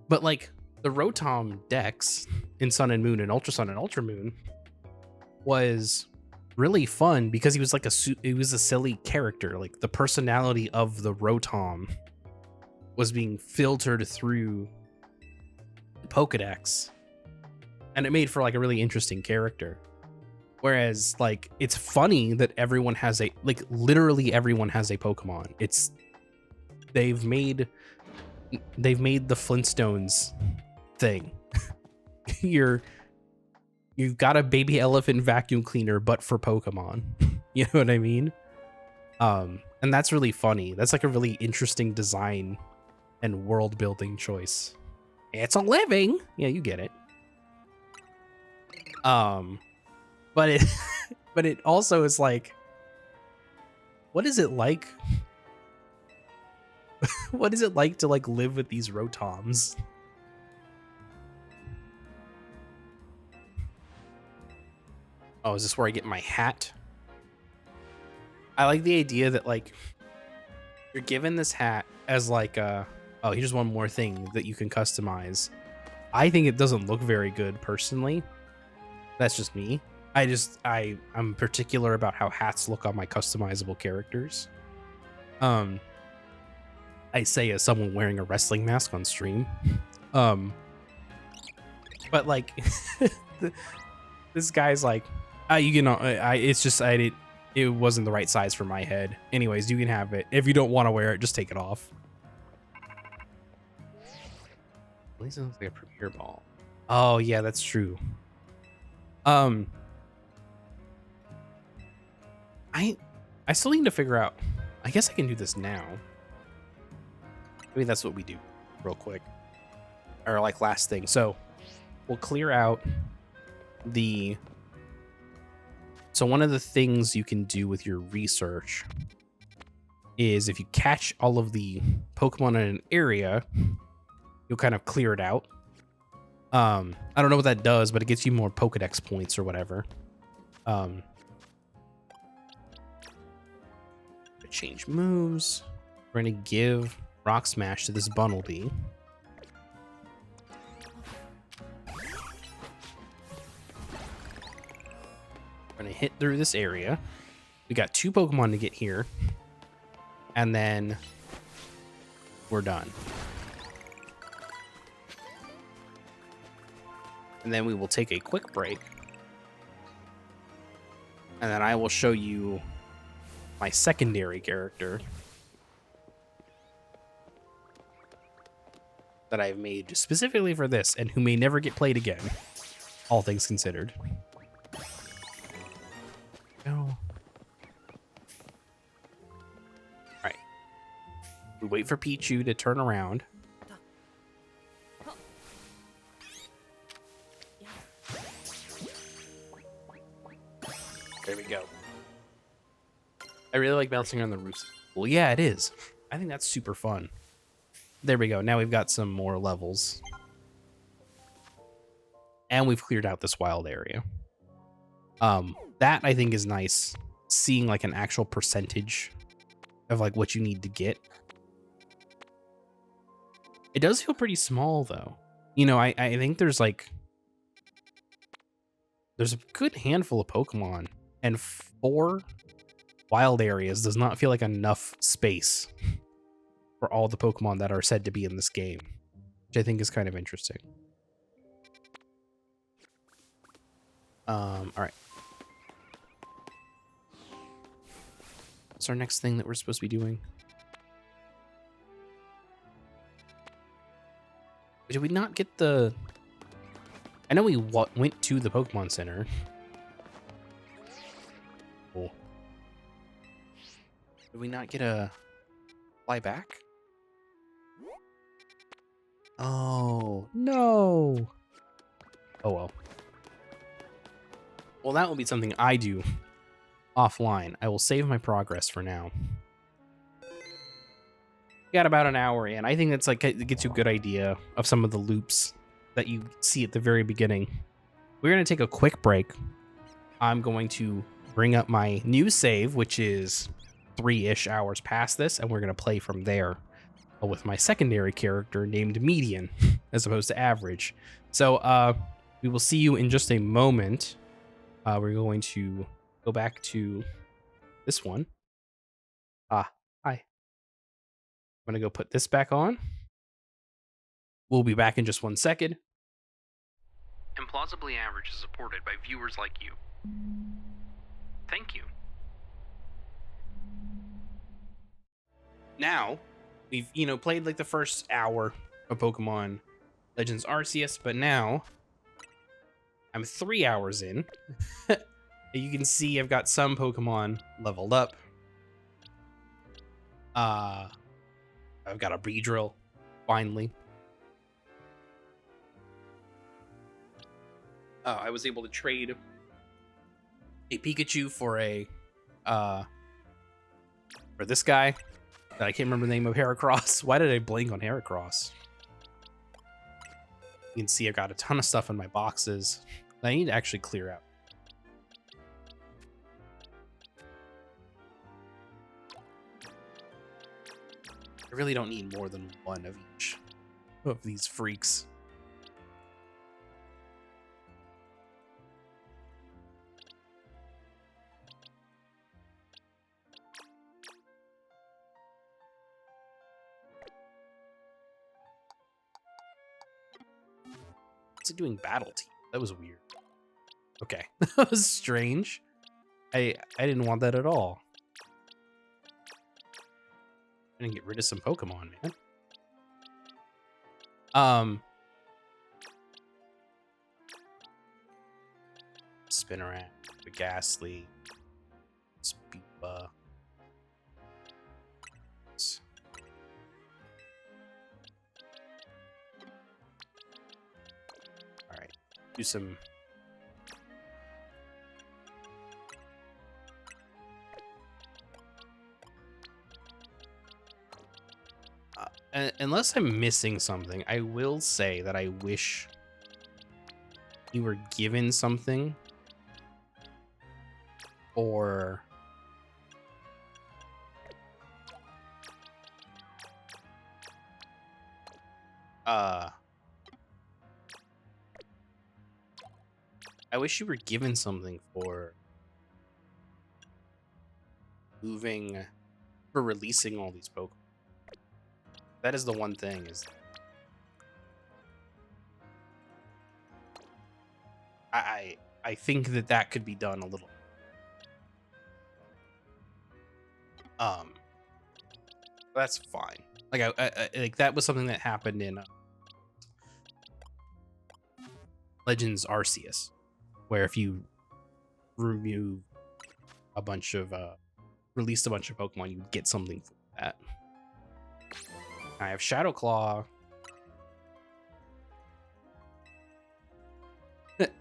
S1: But like the Rotom Dex in Sun and Moon and Ultra Sun and Ultra Moon was really fun because he was like he was a silly character. Like the personality of the Rotom was being filtered through the Pokedex, and it made for like a really interesting character. Whereas like it's funny that everyone has literally everyone has a Pokemon. They've made the Flintstones thing. You've got a baby elephant vacuum cleaner, but for Pokemon. You know what I mean? And that's really funny. That's like a really interesting design and world building choice. It's a living. Yeah, you get it. But it also is like, what is it like? What is it like to like live with these Rotoms? Oh, is this where I get my hat? I like the idea that like you're given this hat as like oh, here's one more thing that you can customize. I think it doesn't look very good personally. That's just me. I'm particular about how hats look on my customizable characters. I say as someone wearing a wrestling mask on stream. But like this guy's like, it wasn't the right size for my head. Anyways, you can have it. If you don't want to wear it, just take it off. At least it looks like a Premier Ball. Oh yeah, that's true. I still need to figure out. I guess I can do this now. Maybe that's what we do real quick. Or like last thing. So we'll clear out the... So one of the things you can do with your research is if you catch all of the Pokemon in an area, you'll kind of clear it out. I don't know what that does, but it gets you more Pokedex points or whatever. Change moves. We're going to give Rock Smash to this Bunnelby. We're going to hit through this area. We got 2 Pokemon to get here. And then we're done. And then we will take a quick break. And then I will show you my secondary character that I've made specifically for this and who may never get played again, all things considered. Go. Alright. We wait for Pichu to turn around. There we go. I really like bouncing on the roofs. Well, yeah, it is. I think that's super fun. There we go. Now we've got some more levels. And we've cleared out this wild area. That I think is nice. Seeing like an actual percentage of like what you need to get. It does feel pretty small though. You know, I think there's a good handful of Pokemon, and 4 wild areas does not feel like enough space for all the Pokemon that are said to be in this game, which I think is kind of interesting. All right. What's our next thing that we're supposed to be doing? Did we not get the... I know we went to the Pokemon Center. Cool. Did we not get a fly back? Oh, no. Oh, well. Well, that will be something I do offline. I will save my progress for now. Got about an hour in. I think that's like, it gets you a good idea of some of the loops that you see at the very beginning. We're going to take a quick break. I'm going to bring up my new save, which is 3-ish hours past this, and we're going to play from there with my secondary character named Median as opposed to Average. So we will see you in just a moment. We're going to go back to this one. Hi. I'm going to go put this back on. We'll be back in just 1 second. Implausibly Average is supported by viewers like you. Thank you. Now, we've, played like the first hour of Pokemon Legends Arceus, but now I'm 3 hours in. You can see I've got some Pokemon leveled up. I've got a Beedrill, finally. I was able to trade a Pikachu for for this guy. I can't remember the name of Heracross. Why did I blank on Heracross? You can see I've got a ton of stuff in my boxes that I need to actually clear out. I really don't need more than one of each of these freaks. What's it doing battle team? That was weird. Okay, that was strange. I didn't want that at all. I didn't get rid of some Pokemon, man. Spinarak, Ghastly, Speedba. All right, do some. Unless I'm missing something, I will say that I wish you were given something or I wish you were given something for releasing all these Pokemon. That is the one thing is I think that could be done a little. That's fine. Like I like that was something that happened in Legends Arceus, where if you remove a bunch of released a bunch of Pokemon, you get something for that. I have Shadow Claw.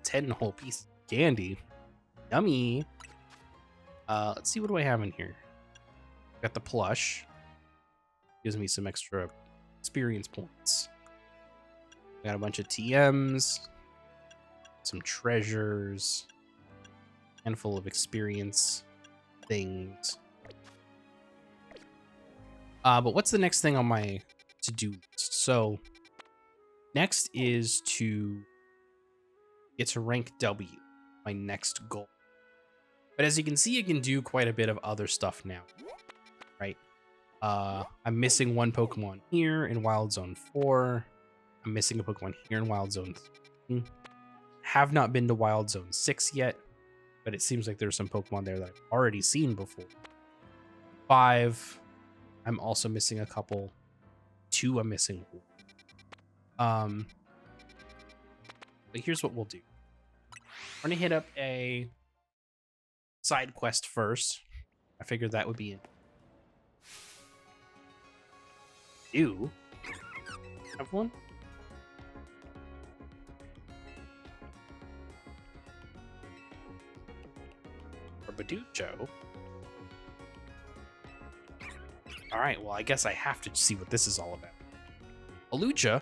S1: 10 whole piece of candy. Yummy. Let's see, what do I have in here? Got the plush. Gives me some extra experience points. I got a bunch of TMs. Some treasures. Handful of experience things. But what's the next thing on my to-do list? So next is to get to rank W, my next goal. But as you can see, you can do quite a bit of other stuff now, right? I'm missing one Pokemon here in Wild Zone 4. I'm missing a Pokemon here in Wild Zone 3. Have not been to Wild Zone 6 yet, but it seems like there's some Pokemon there that I've already seen before. 5, I'm also missing a couple. 2, I'm missing. But here's what we'll do. We're gonna hit up a side quest first. I figured that would be it. You have one? Or Baducho. Alright, well, I guess I have to see what this is all about. Alucha.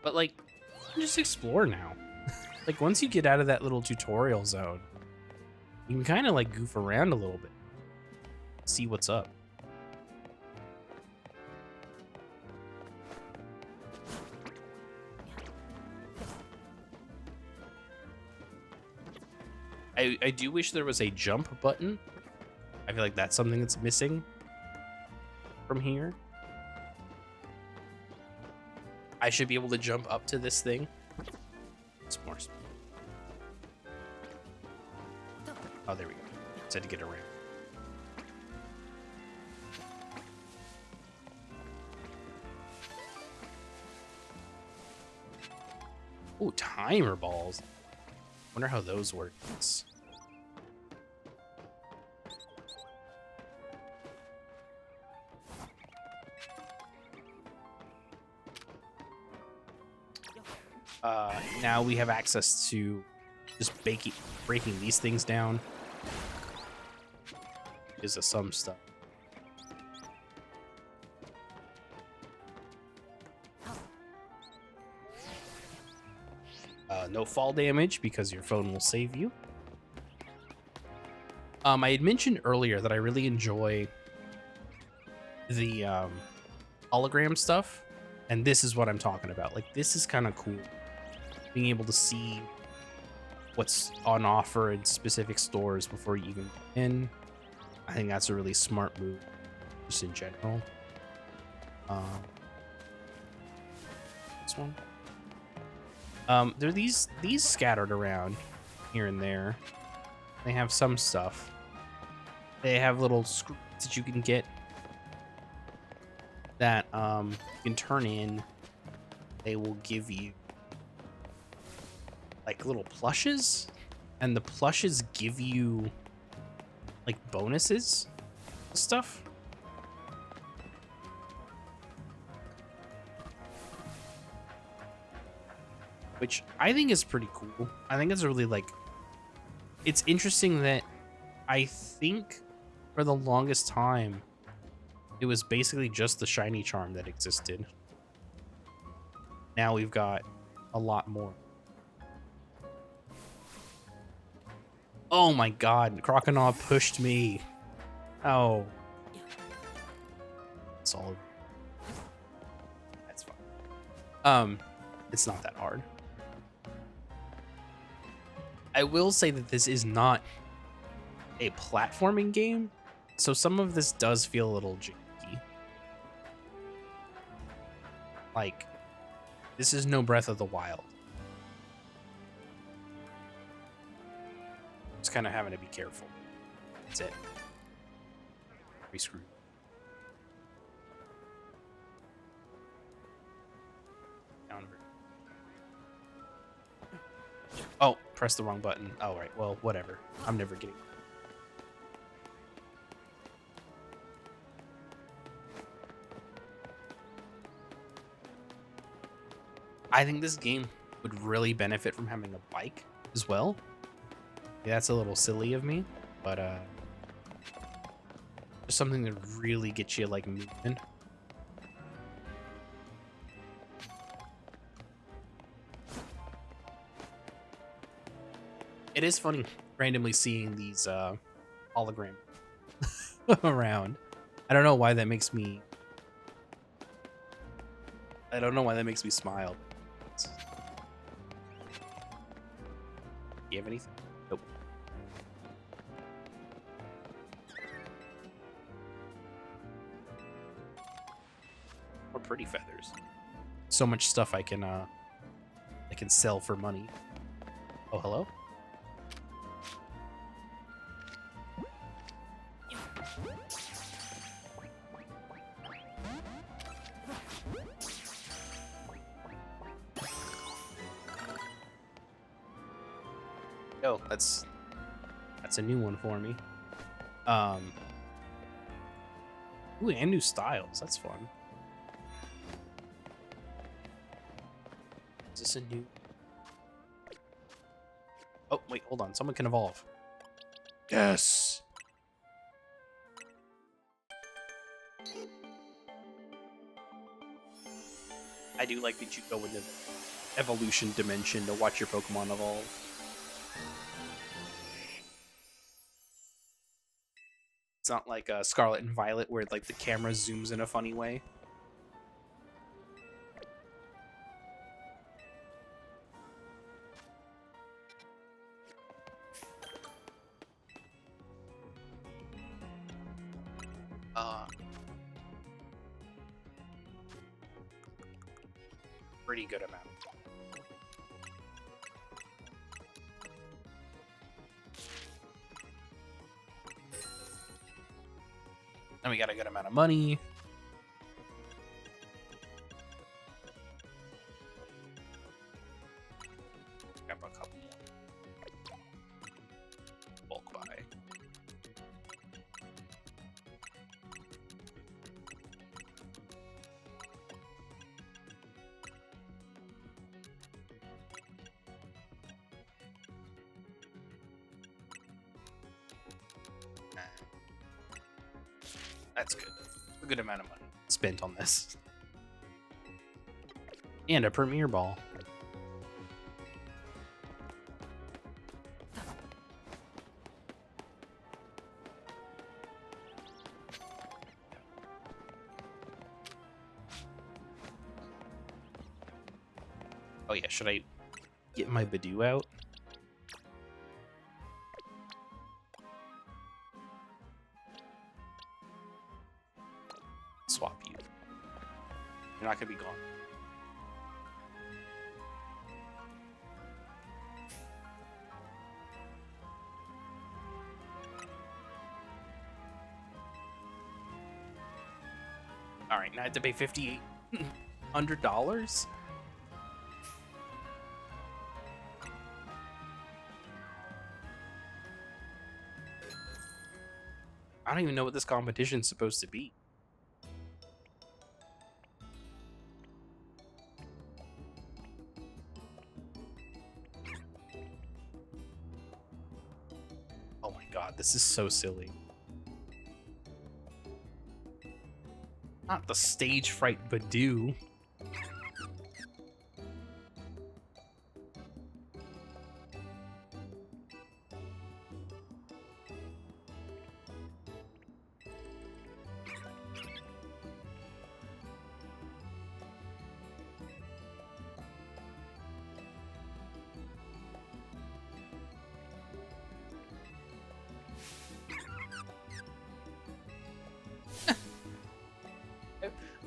S1: But like, you can just explore now. Like once you get out of that little tutorial zone, you can kind of like goof around a little bit, see what's up. I do wish there was a jump button. I feel like that's something that's missing from here. I should be able to jump up to this thing. It's more. Oh, there we go. Just had to get around. Ooh, timer balls. Wonder how those work. Now we have access to just breaking these things down. Is some stuff. No fall damage because your phone will save you. I had mentioned earlier that I really enjoy the hologram stuff, and this is what I'm talking about. Like, this is kind of cool. Being able to see what's on offer in specific stores before you even go in. I think that's a really smart move, just in general. This one. There are these scattered around here and there. They have some stuff. They have little screws that you can get that you can turn in. They will give you like little plushes, and the plushes give you like bonuses stuff. Which I think is pretty cool. I think it's really like, it's interesting that I think for the longest time it was basically just the shiny charm that existed. Now we've got a lot more. Oh my god, Croconaw pushed me. Oh. It's all. That's fine. It's not that hard. I will say that this is not a platforming game, so some of this does feel a little janky. Like, this is no Breath of the Wild. Just kind of having to be careful. That's it. We screwed. Oh, press the wrong button. Oh, right. Well, whatever. I'm never getting. I think this game would really benefit from having a bike as well. Yeah, that's a little silly of me, but just something that really gets you like moving. It is funny randomly seeing these hologram around. I don't know why that makes me. I don't know why that makes me smile. Do you have anything? Nope. Or pretty feathers. So much stuff I can sell for money. Oh, hello? Oh, that's a new one for me. Ooh, and new styles. That's fun. Is this a new? Oh, wait, hold on. Someone can evolve. Yes. I do like that you go into the evolution dimension to watch your Pokemon evolve. It's not like Scarlet and Violet where like the camera zooms in a funny way. Pretty good amount. And we got a good amount of money. Grab a couple more. Bulk buy. That's good. A good amount of money spent on this. And a Premier Ball. Oh yeah, should I get my Badoo out? Swap you. You're not gonna be gone. All right, now I have to pay $5,800. I don't even know what this competition's supposed to be. Oh my god, this is so silly. Not the stage fright Badoo.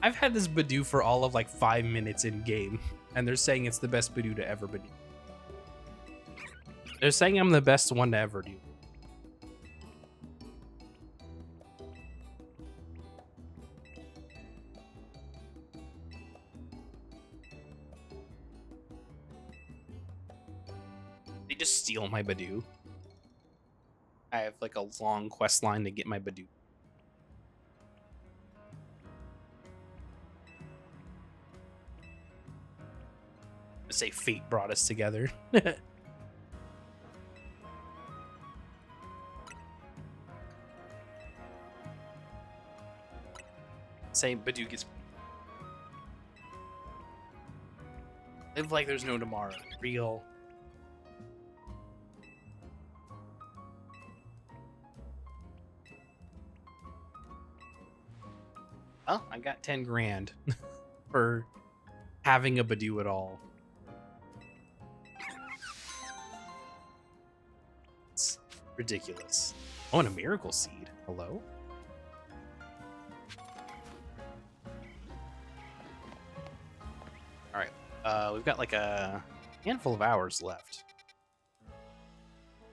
S1: I've had this Badoo for all of like 5 minutes in game, and they're saying it's the best Badoo to ever Badoo. They're saying I'm the best one to ever do. They just steal my Badoo. I have like a long quest line to get my Badoo. Say fate brought us together. Say Badoo gets live like there's no tomorrow. Real. Oh, I got 10 grand for having a Badoo at all. Ridiculous. Oh, and a miracle seed. Hello? Alright. We've got like a handful of hours left.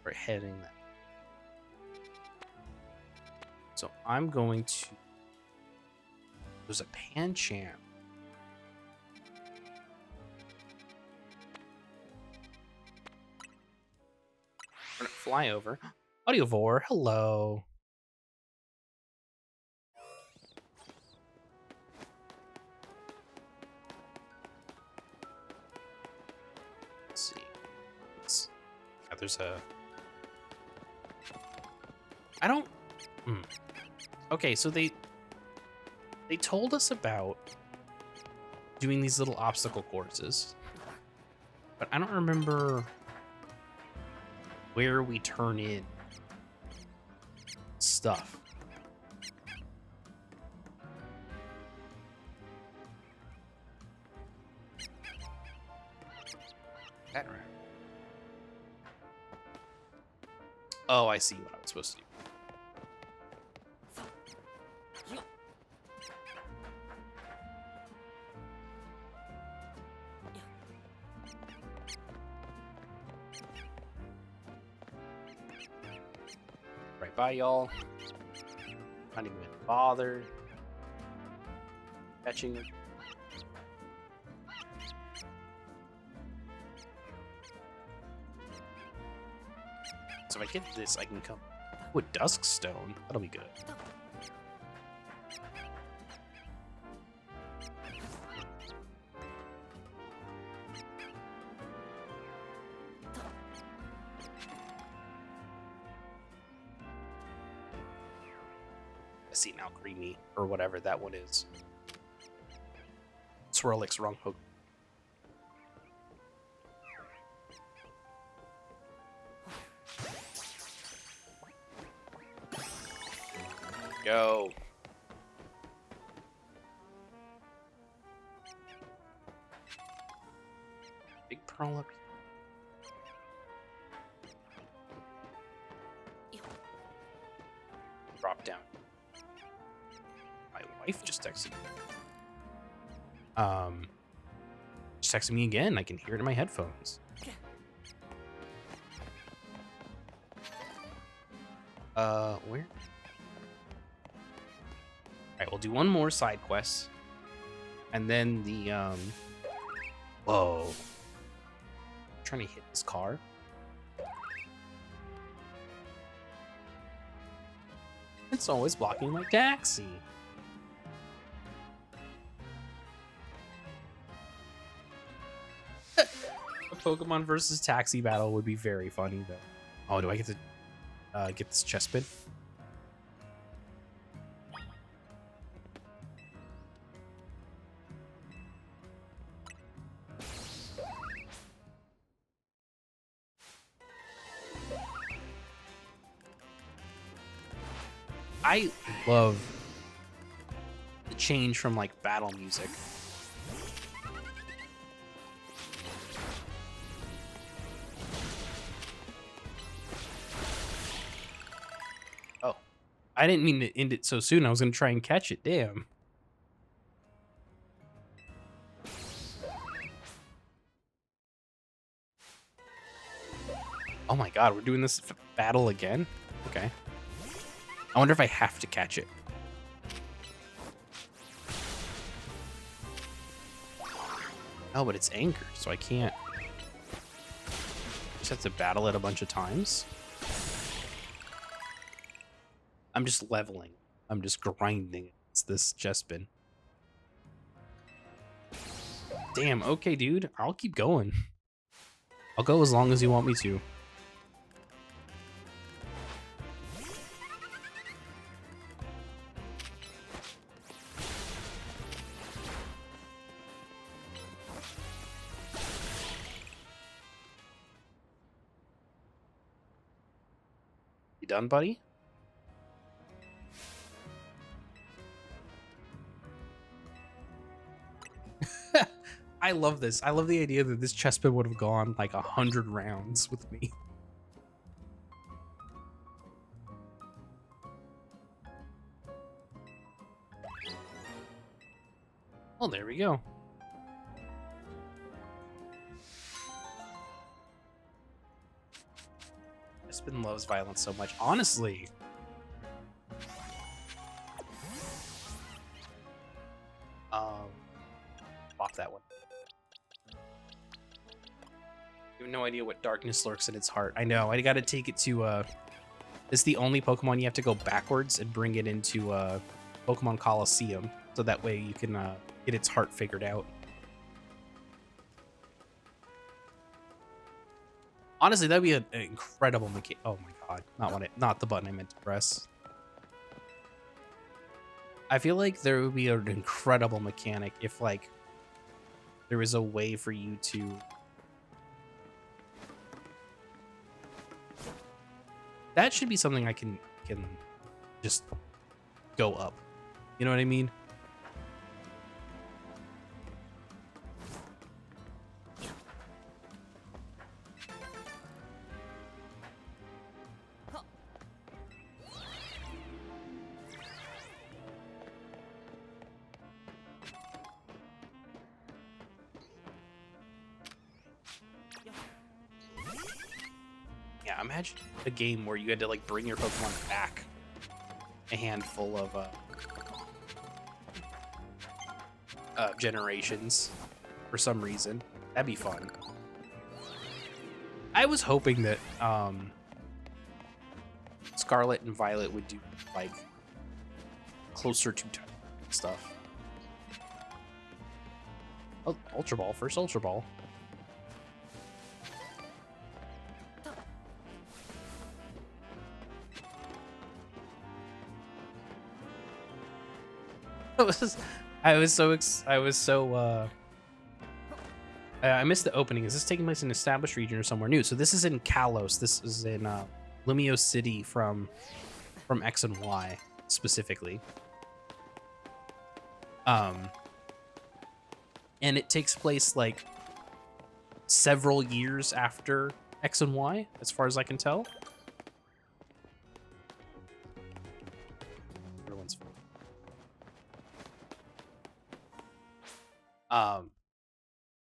S1: We're heading that. So I'm going to... There's a Pancham. We're gonna fly over. Audiovore, hello. Let's see. Yeah, there's a... I don't... Okay, so they told us about doing these little obstacle courses. But I don't remember where we turn in stuff. That right. Oh, I see what I was supposed to do. Right by y'all. Not even gonna bother catching them. So if I get this, I can come with Duskstone. That'll be good. I see now, Creamy, or whatever that one is. Swirlix, wrong Pokemon. Go. Big Pearl up here. Drop down. My wife just texted me. Just texted me again. I can hear it in my headphones. Where? Alright, we'll do one more side quest. And then the, whoa. I'm trying to hit this car. It's always blocking my taxi. A Pokemon versus taxi battle would be very funny, though. Oh, do I get to get this chest bin? I love the change from like battle music. Oh, I didn't mean to end it so soon. I was gonna try and catch it. Damn. Oh my god, we're doing this battle again? Okay. I wonder if I have to catch it. Oh, but it's anchored, so I can't. Just have to battle it a bunch of times. I'm just leveling. I'm just grinding. It's this chest bin. Damn, okay, dude. I'll keep going. I'll go as long as you want me to. You done, buddy? I love this. I love the idea that this chestplate would have gone like 100 rounds with me. Oh, there we go. Chespin loves violence so much. Honestly. Off that one. You have no idea what darkness lurks in its heart. I know. I gotta take it to, it's the only Pokemon you have to go backwards and bring it into, Pokemon Coliseum. So that way you can, get its heart figured out. Honestly, that'd be an incredible mechanic. Oh my god. Not the button I meant to press. I feel like there would be an incredible mechanic if, like, there is a way for you to that should be something I can just go up. You know what I mean? Yeah, imagine a game where you had to like bring your Pokemon back a handful of generations for some reason. That'd be fun. I was hoping that Scarlet and Violet would do like closer to stuff. Oh, Ultra Ball, first Ultra Ball. I missed the opening. Is this taking place in an established region or somewhere new? So this is in Kalos. This is in Lumio City from X and Y specifically. And it takes place like several years after X and Y, as far as I can tell. Everyone's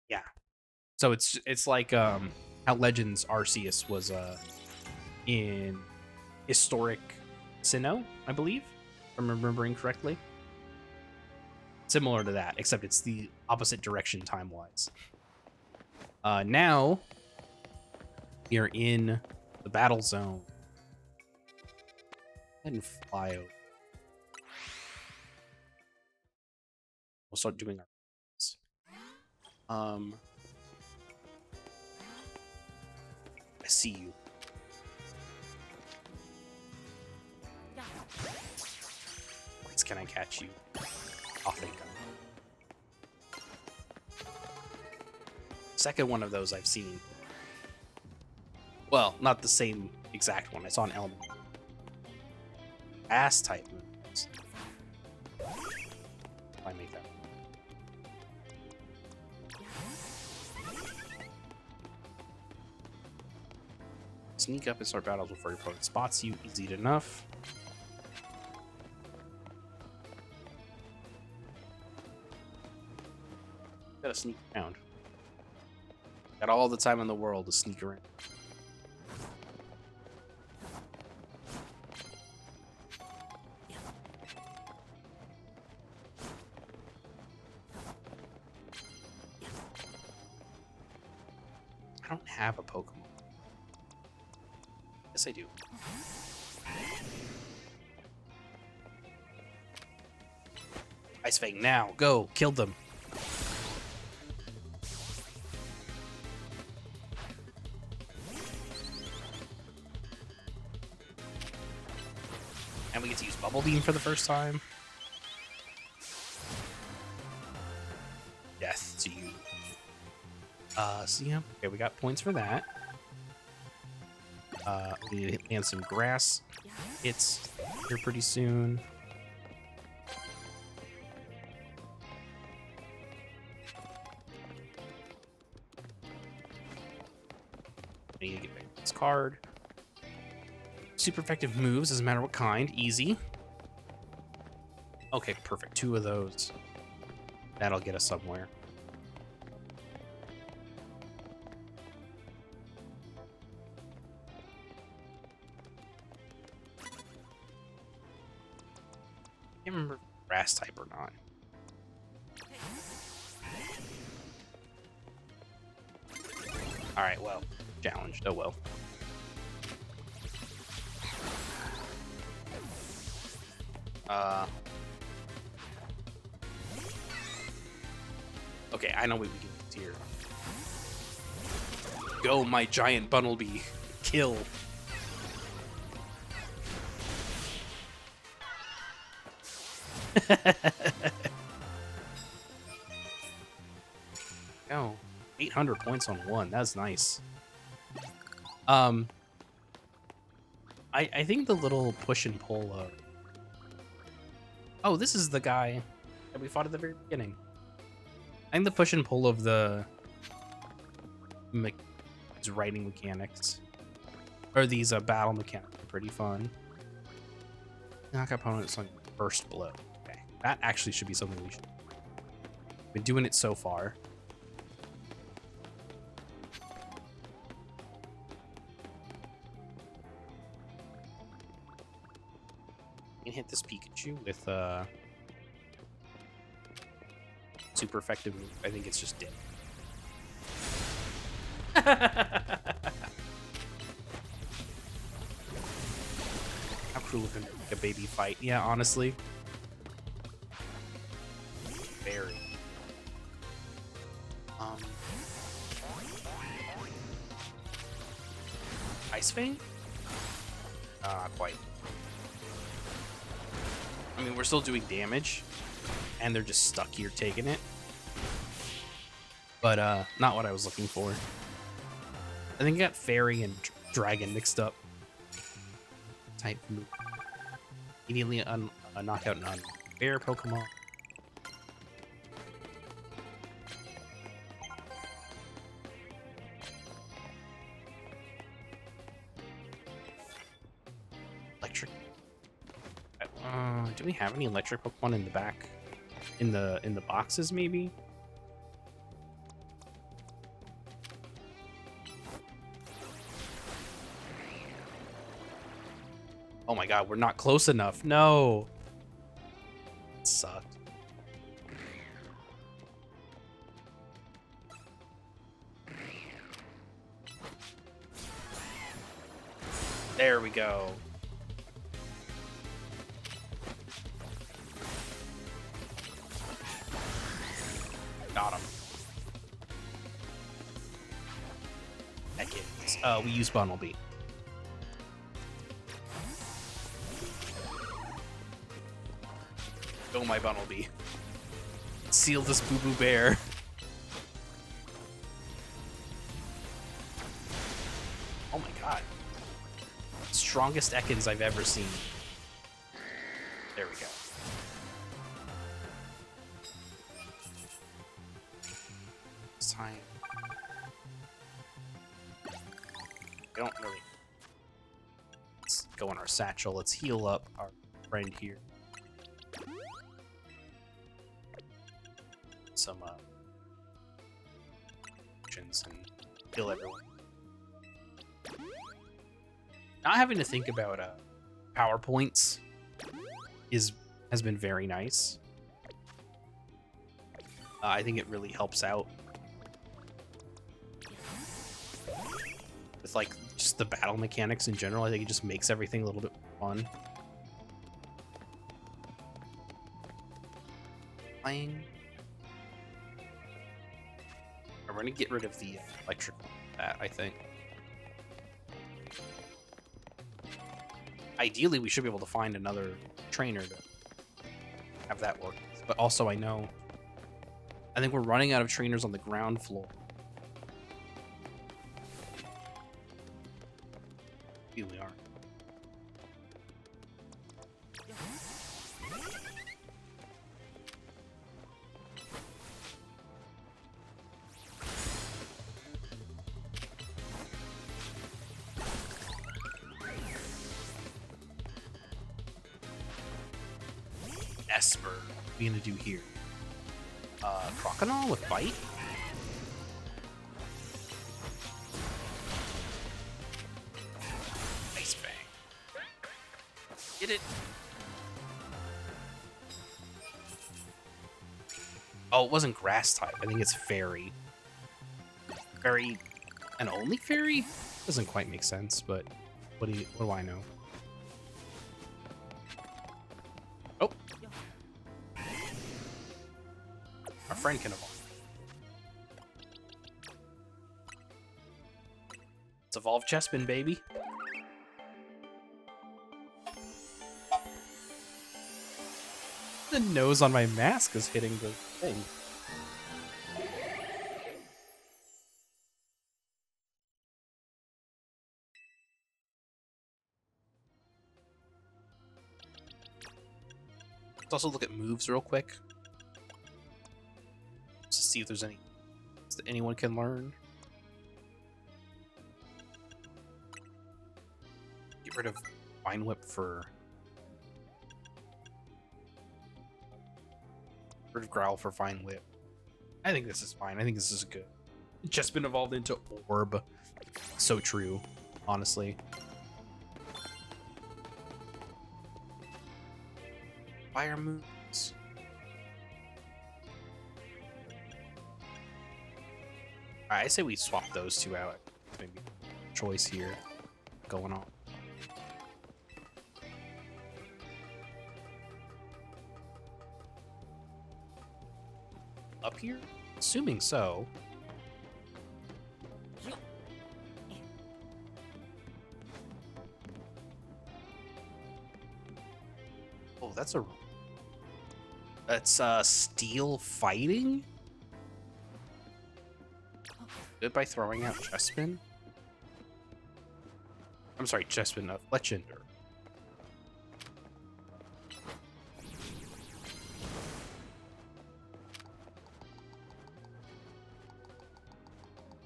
S1: yeah. So it's like how Legends Arceus was in historic Sinnoh, I believe, if I'm remembering correctly. Similar to that, except it's the opposite direction time-wise. Now we are in the battle zone. Go ahead and fly over. We'll start doing our I see you. Please, can I catch you? Oh, thank God. Second one of those I've seen. Well, not the same exact one. I saw an element. Ass type moves. I make that. Sneak up and start battles before your opponent spots you. Easy enough. Gotta sneak around. Got all the time in the world to sneak around. I don't have a Pokemon. Yes, I do. Ice Fang now. Go. Kill them. And we get to use Bubble Beam for the first time. Death to you. So yeah. Okay, we got points for that. We need to land some grass hits here pretty soon. I need to get back to this card. Super effective moves, doesn't matter what kind. Easy. Okay, perfect. 2 of those. That'll get us somewhere. I can't remember if grass type or not. Alright, well, challenged. Oh well. Okay, I know what we can do here. Go, my giant Bunnelby. Kill. 800 points on one. That's nice. I think the little push and pull of... Oh, this is the guy that we fought at the very beginning. I think the push and pull of the writing mechanics, or these battle mechanics, are pretty fun. Knock opponents on first blow. Okay, that actually should be something we should. Been doing it so far. You can hit this Pikachu with super effective move. I think it's just dead. How cruel of him to make a baby fight. Yeah, honestly. Very. Ice Fang? Not quite. I mean, we're still doing damage, and they're just stuck here taking it. But not what I was looking for. I think I got Fairy and Dragon mixed up. Type move. Immediately a knockout and bear Pokemon. Electric. Do we have any electric Pokemon in the back? In the boxes, maybe? Oh my god, we're not close enough. No. It sucked. There we go. Got him. Heck it. We use Bunnelby. Go, my Bunnelby. Seal this boo-boo bear. Oh my god. Strongest Ekans I've ever seen. There we go. This time. We don't really... Let's go in our satchel. Let's heal up our friend here. Some actions and kill everyone. Not having to think about PowerPoints has been very nice. I think it really helps out with like just the battle mechanics in general. I think it just makes everything a little bit fun. Playing. We're gonna get rid of the electric bat, I think. Ideally, we should be able to find another trainer to have that work. But also, I think we're running out of trainers on the ground floor. Here we are. Esper. What are we gonna do here? Croconaw with Bite? Ice Fang. Get it? Oh, it wasn't grass type. I think it's fairy. Fairy and only fairy? Doesn't quite make sense, but what do I know? Oh. Our friend can evolve. Let's evolve Chespin, baby. The nose on my mask is hitting the thing. Let's also look at moves real quick. Just to see if there's any that anyone can learn. Get rid of Vine Whip for... Get rid of Growl for Vine Whip. I think this is fine. I think this is good. It's just been evolved into Orb. So true, honestly. Fire moves. I say we swap those two out. Maybe choice here going on. Up here? Assuming so. Oh, that's steel fighting? Good by throwing out Chespin? I'm sorry, Chespin of Fletchender.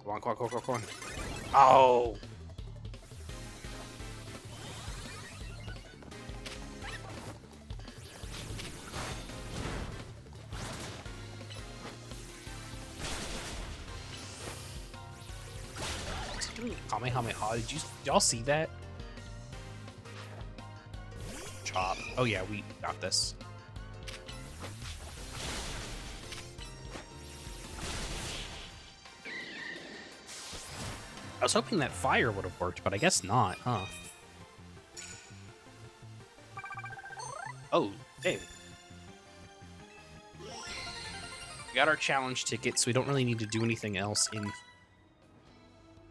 S1: Come on, come on, come on, come on. Oh! Kamehameha. Did y'all see that? Chop. Oh yeah, we got this. I was hoping that fire would have worked, but I guess not, huh? Oh, hey. We got our challenge ticket, so we don't really need to do anything else in...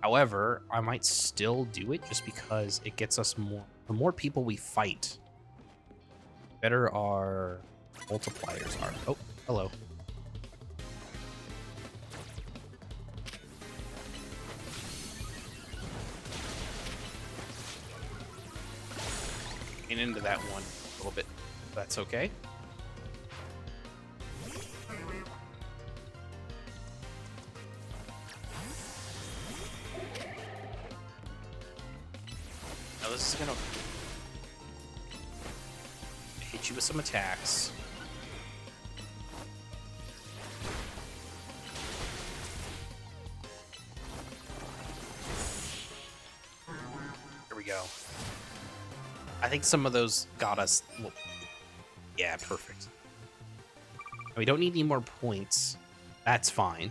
S1: However, I might still do it just because it gets us more... The more people we fight, better our multipliers are. Oh, hello. Get into that one a little bit. That's okay. Now this is gonna hit you with some attacks. Here we go. I think some of those got us. Well, yeah, perfect. We don't need any more points. That's fine.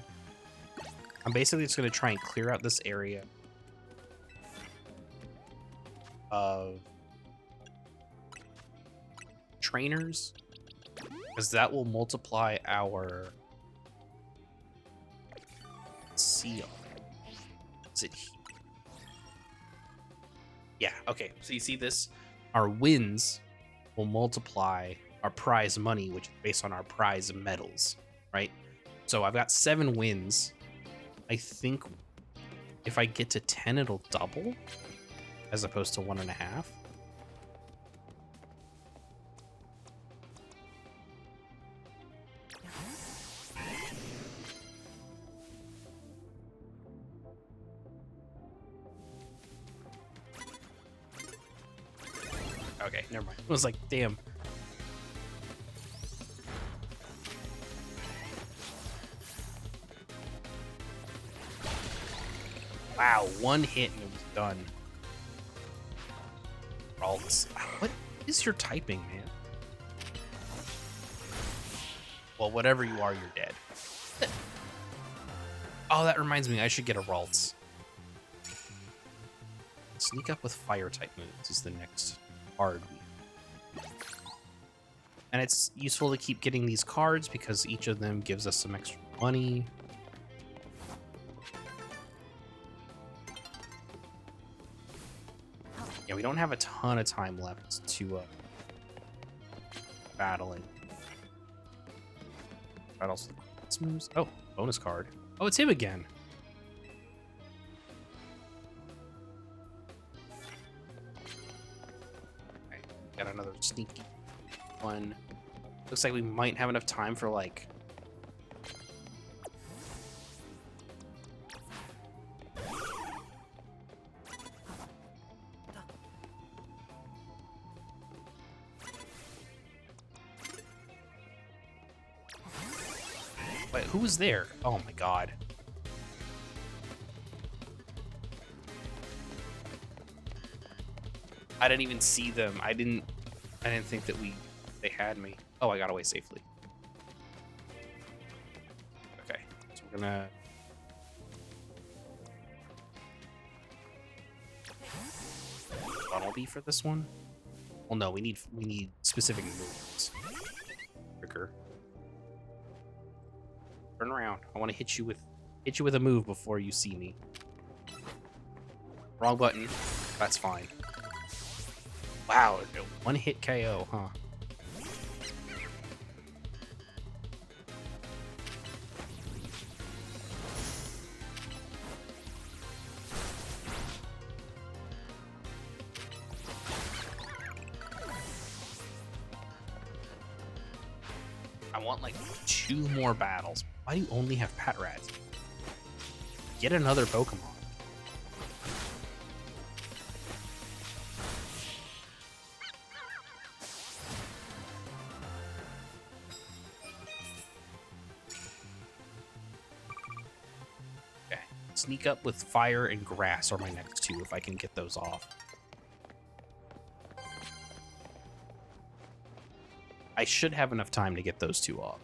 S1: I'm basically just going to try and clear out this area of trainers, because that will multiply our seal. Is it here? Yeah, okay. So you see this? Our wins will multiply our prize money, which is based on our prize medals, right? So I've got 7 wins. I think if I get to 10, it'll double as opposed to 1.5. Okay, never mind. I was like, damn. Wow, one hit and it was done. Ralts. What is your typing, man? Well, whatever you are, you're dead. Oh, that reminds me, I should get a Ralts. Sneak up with fire type moves is the next card. And it's useful to keep getting these cards because each of them gives us some extra money. Yeah, we don't have a ton of time left to battling. What else? Moves? Oh, bonus card. Oh, it's him again. Okay, got another sneaky one. Looks like we might have enough time for like... Wait, who was there? Oh my god. I didn't even see them. I didn't think that they had me. Oh, I got away safely. Okay, so we're gonna... Funnel for this one? Well, no, we need specific moves. Trigger. Turn around. I want to hit you with a move before you see me. Wrong button. That's fine. Wow, one hit KO, huh? I want like 2 more battles. Why do you only have Pat Rats? Get another Pokemon. Okay. Sneak up with Fire and Grass are my next 2 if I can get those off. I should have enough time to get those 2 off.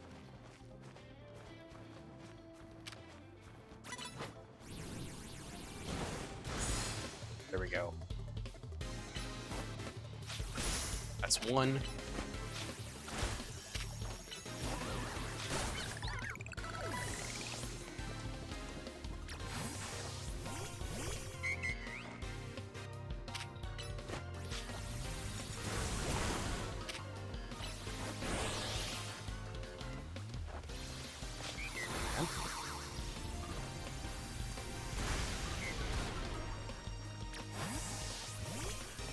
S1: There we go. That's 1.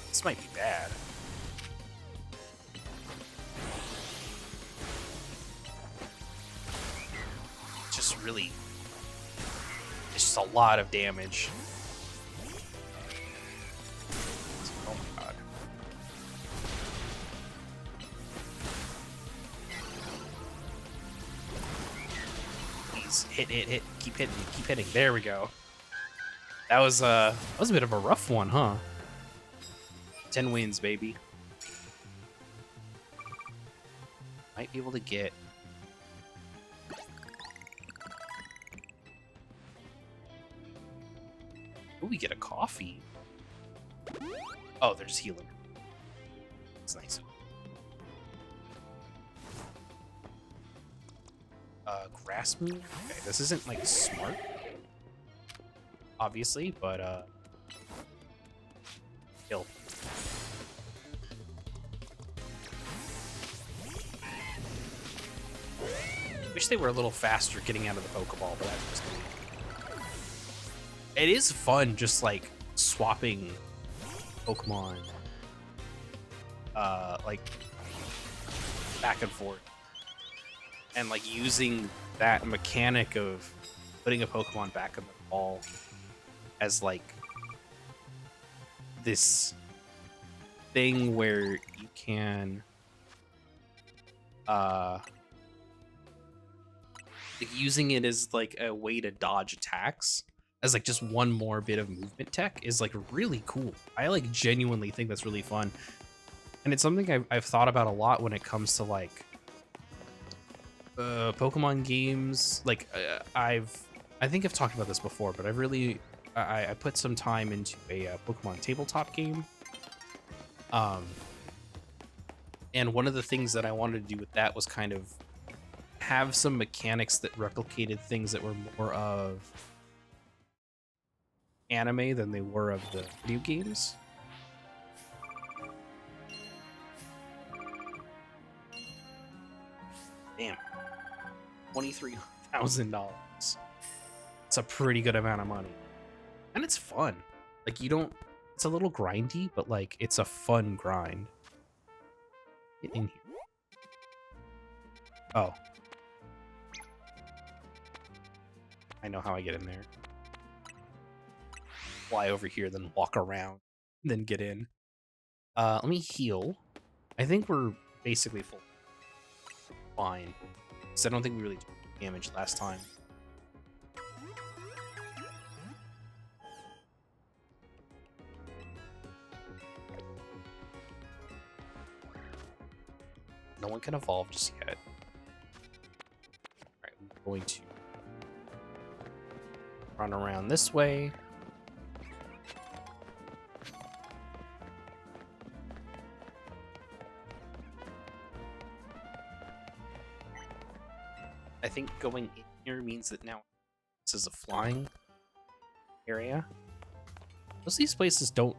S1: This might be bad. Just really... It's just a lot of damage. Oh my god. Please, hit. Keep hitting. There we go. That was a bit of a rough one, huh? 10 wins, baby. Might be able to get... Oh, we get a coffee. Oh, they're just healing. That's nice. Grass move? Okay, this isn't, like, smart. Obviously, but, kill. Wish they were a little faster getting out of the Pokeball, but that's just me. It is fun just like swapping Pokemon like back and forth. And like using that mechanic of putting a Pokemon back in the ball as like this thing where you can using it as like a way to dodge attacks as like just one more bit of movement tech is like really cool. I like genuinely think that's really fun, and it's something I've thought about a lot when it comes to like Pokemon games. Like I think I've talked about this before, but I put some time into a Pokemon tabletop game, and one of the things that I wanted to do with that was kind of have some mechanics that replicated things that were more of anime than they were of the video games. Damn. $23,000. It's a pretty good amount of money. And it's fun. Like, you don't... It's a little grindy, but, like, it's a fun grind. Get in here. Oh. I know how I get in there. Fly over here, then walk around, then get in. Let me heal. I think we're basically full. Fine. Because I don't think we really took damage last time. No one can evolve just yet. Alright, we're going to run around this way. I think going in here means that now this is a flying area. Most of these places don't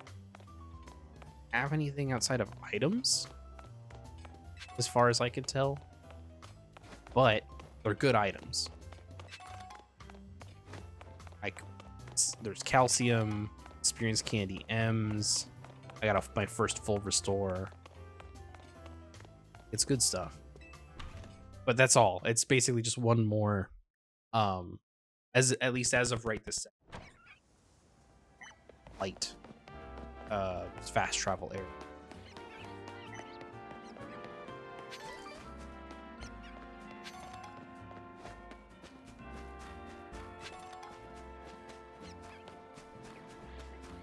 S1: have anything outside of items, as far as I can tell, but they're good items. Like, there's calcium, experience candy M's. I got my first full restore. It's good stuff. But that's all. It's basically just one more, at least as of right this second, light, fast travel area.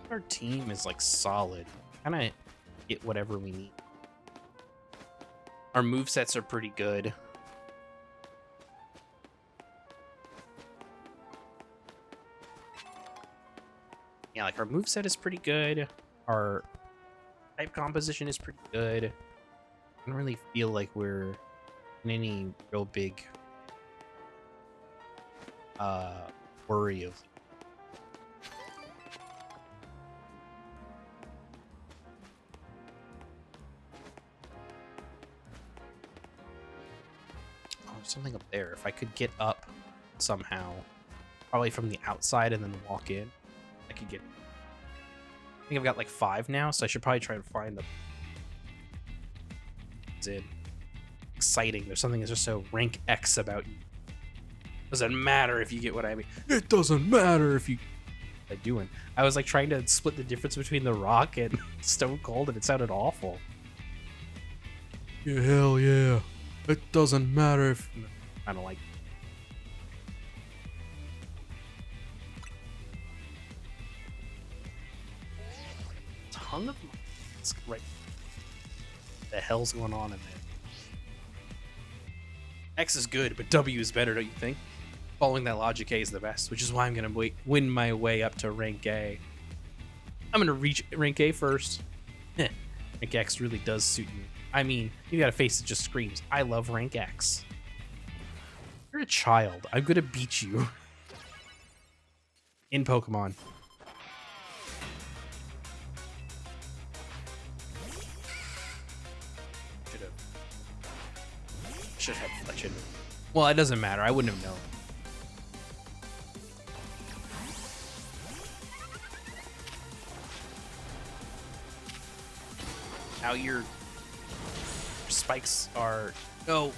S1: Our team is like solid. Kind of get whatever we need. Our movesets are pretty good. Yeah, like our moveset is pretty good. Our type composition is pretty good. I don't really feel like we're in any real big worry of something up there. If I could get up somehow, probably from the outside and then walk in, I could get. I think I've got like 5 now, so I should probably try to find the. It's exciting. There's something that's just so rank X about you. Doesn't matter if you get what I mean. It doesn't matter if you. What am I doing? I was like trying to split the difference between the Rock and Stone Cold, and it sounded awful. Yeah, hell yeah. It doesn't matter if... I don't like... Tongue of... It's right... What the hell's going on in there? X is good, but W is better, don't you think? Following that logic, A is the best, which is why I'm going to win my way up to rank A. I'm going to reach rank A first. Rank X really does suit you. I mean, you got a face that just screams, I love rank X. You're a child. I'm going to beat you. In Pokemon. Should have Fletched. Well, it doesn't matter. I wouldn't have known. Now your spikes are... No.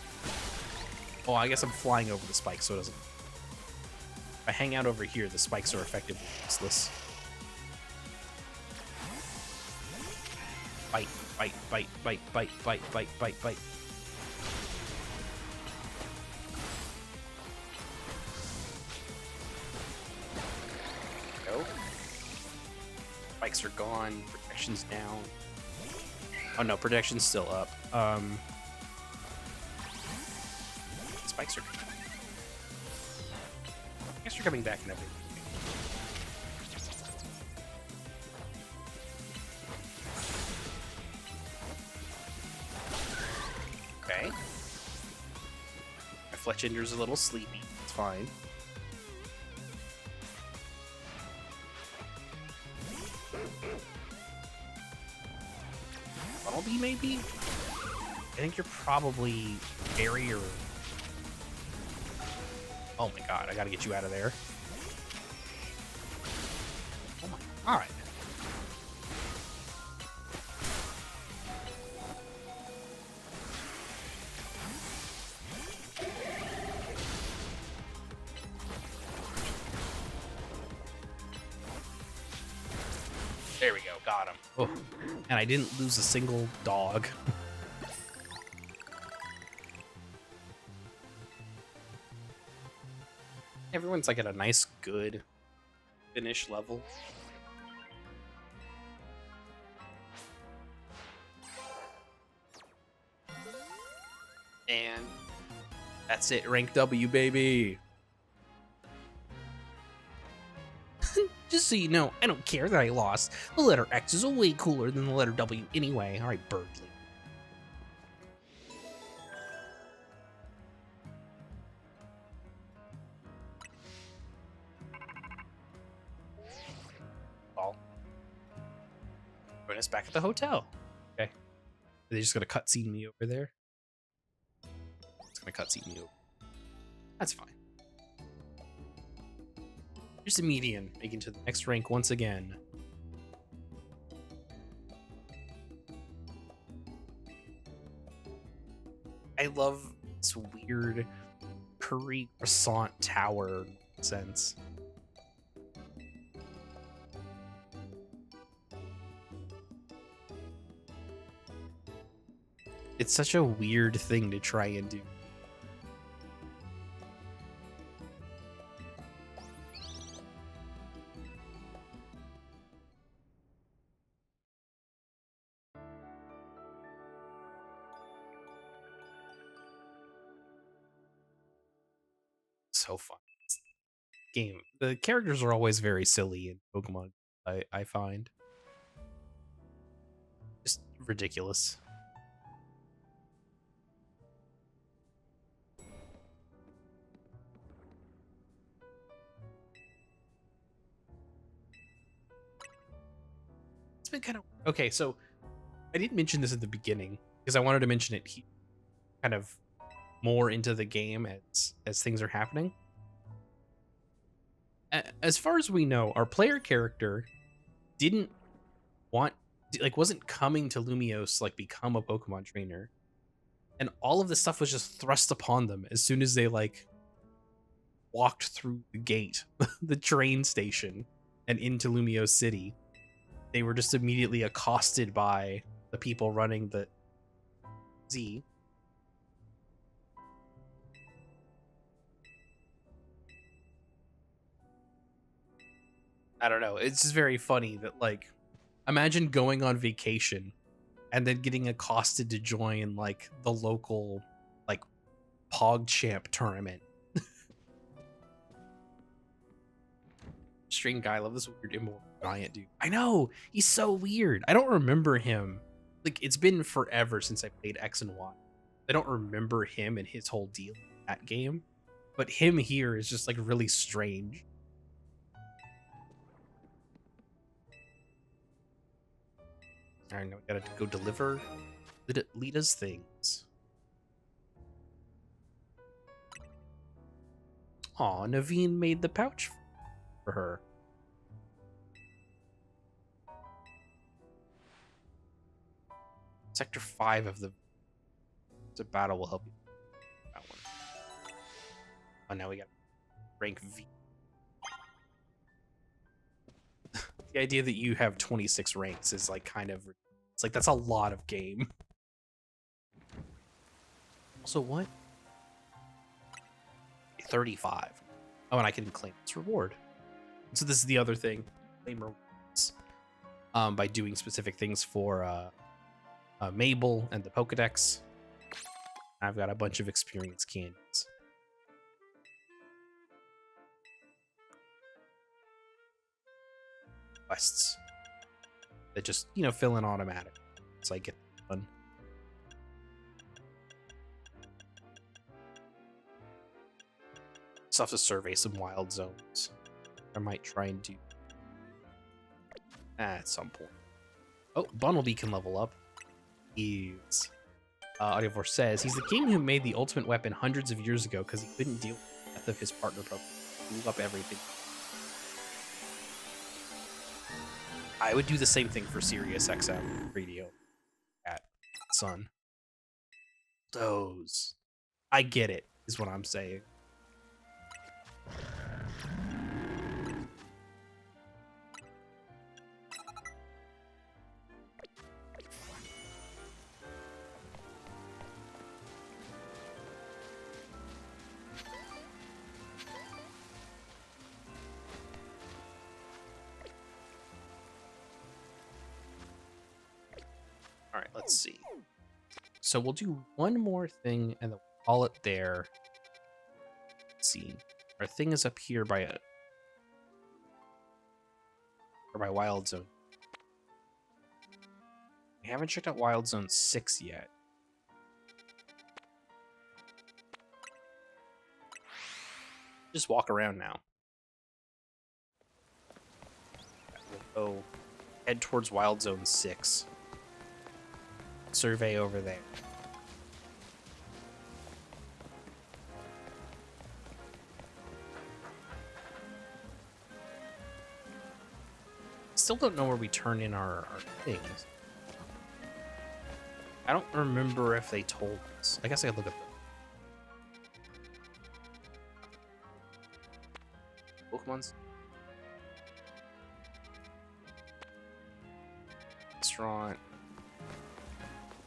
S1: Oh, I guess I'm flying over the spikes, so it doesn't... If I hang out over here, the spikes are effectively useless. Bite, bite, bite, bite, bite, bite, bite, bite, bite. Go. Spikes are gone. Protection's down. Oh no, protection's still up. Spikes are... I guess you're coming back and everything. Okay. My Fletchender's a little sleepy. It's fine. Bumblebee, maybe? I think you're probably barrier. Oh my god, I gotta get you out of there. Oh my god. Got him. Oh, and I didn't lose a single dog. Everyone's like at a nice, good finish level. And that's it, rank W, baby. Just so you know, I don't care that I lost. The letter X is way cooler than the letter W anyway. All right, Birdly. All. Join us back at the hotel. Okay. Are they just gonna cutscene me over there? It's gonna cutscene me over. That's fine. Here's a median, making to the next rank once again. I love this weird curry croissant tower sense. It's such a weird thing to try and do. So fun. Game. The characters are always very silly in Pokemon, I find. Just ridiculous. It's been kind of okay, so I didn't mention this at the beginning because I wanted to mention it kind of more into the game as things are happening. As far as we know, our player character didn't want wasn't coming to Lumiose like become a Pokemon trainer. And all of this stuff was just thrust upon them as soon as they like walked through the gate, the train station, and into Lumiose City. They were just immediately accosted by the people running the Z. I don't know. It's just very funny that like imagine going on vacation and then getting accosted to join like the local like PogChamp tournament. String guy, I love this weird immortal giant dude. I know, he's so weird. I don't remember him. Like it's been forever since I played X and Y. I don't remember him and his whole deal in that game. But him here is just like really strange. All right, now we gotta go deliver Lita's things. Aw, Naveen made the pouch for her. Sector 5 of the battle will help you. That one. Oh, now we got rank V. The idea that you have 26 ranks is like kind of, it's like that's a lot of game. Also, what? 35. Oh, and I can claim this reward. So this is the other thing. Claim rewards by doing specific things for Mabel and the Pokedex. I've got a bunch of experience candies. Quests that just, you know, fill in automatic. So I get done. Still have to survey some wild zones. I might try and do at some point. Oh, Bunnelby can level up. He's Audiovore says he's the king who made the ultimate weapon hundreds of years ago because he couldn't deal with the death of his partner Pokemon. Blew up everything. I would do the same thing for Sirius XM radio at Sun. Those. I get it, is what I'm saying. All right, let's see. So we'll do one more thing and then we'll call it there. Let's see. Our thing is up here by Wild Zone. We haven't checked out Wild Zone 6 yet. Just walk around now. We'll go head towards Wild Zone 6. Survey over there. Still don't know where we turn in our things. I don't remember if they told us. I guess I could look at the Pokemon's restaurant.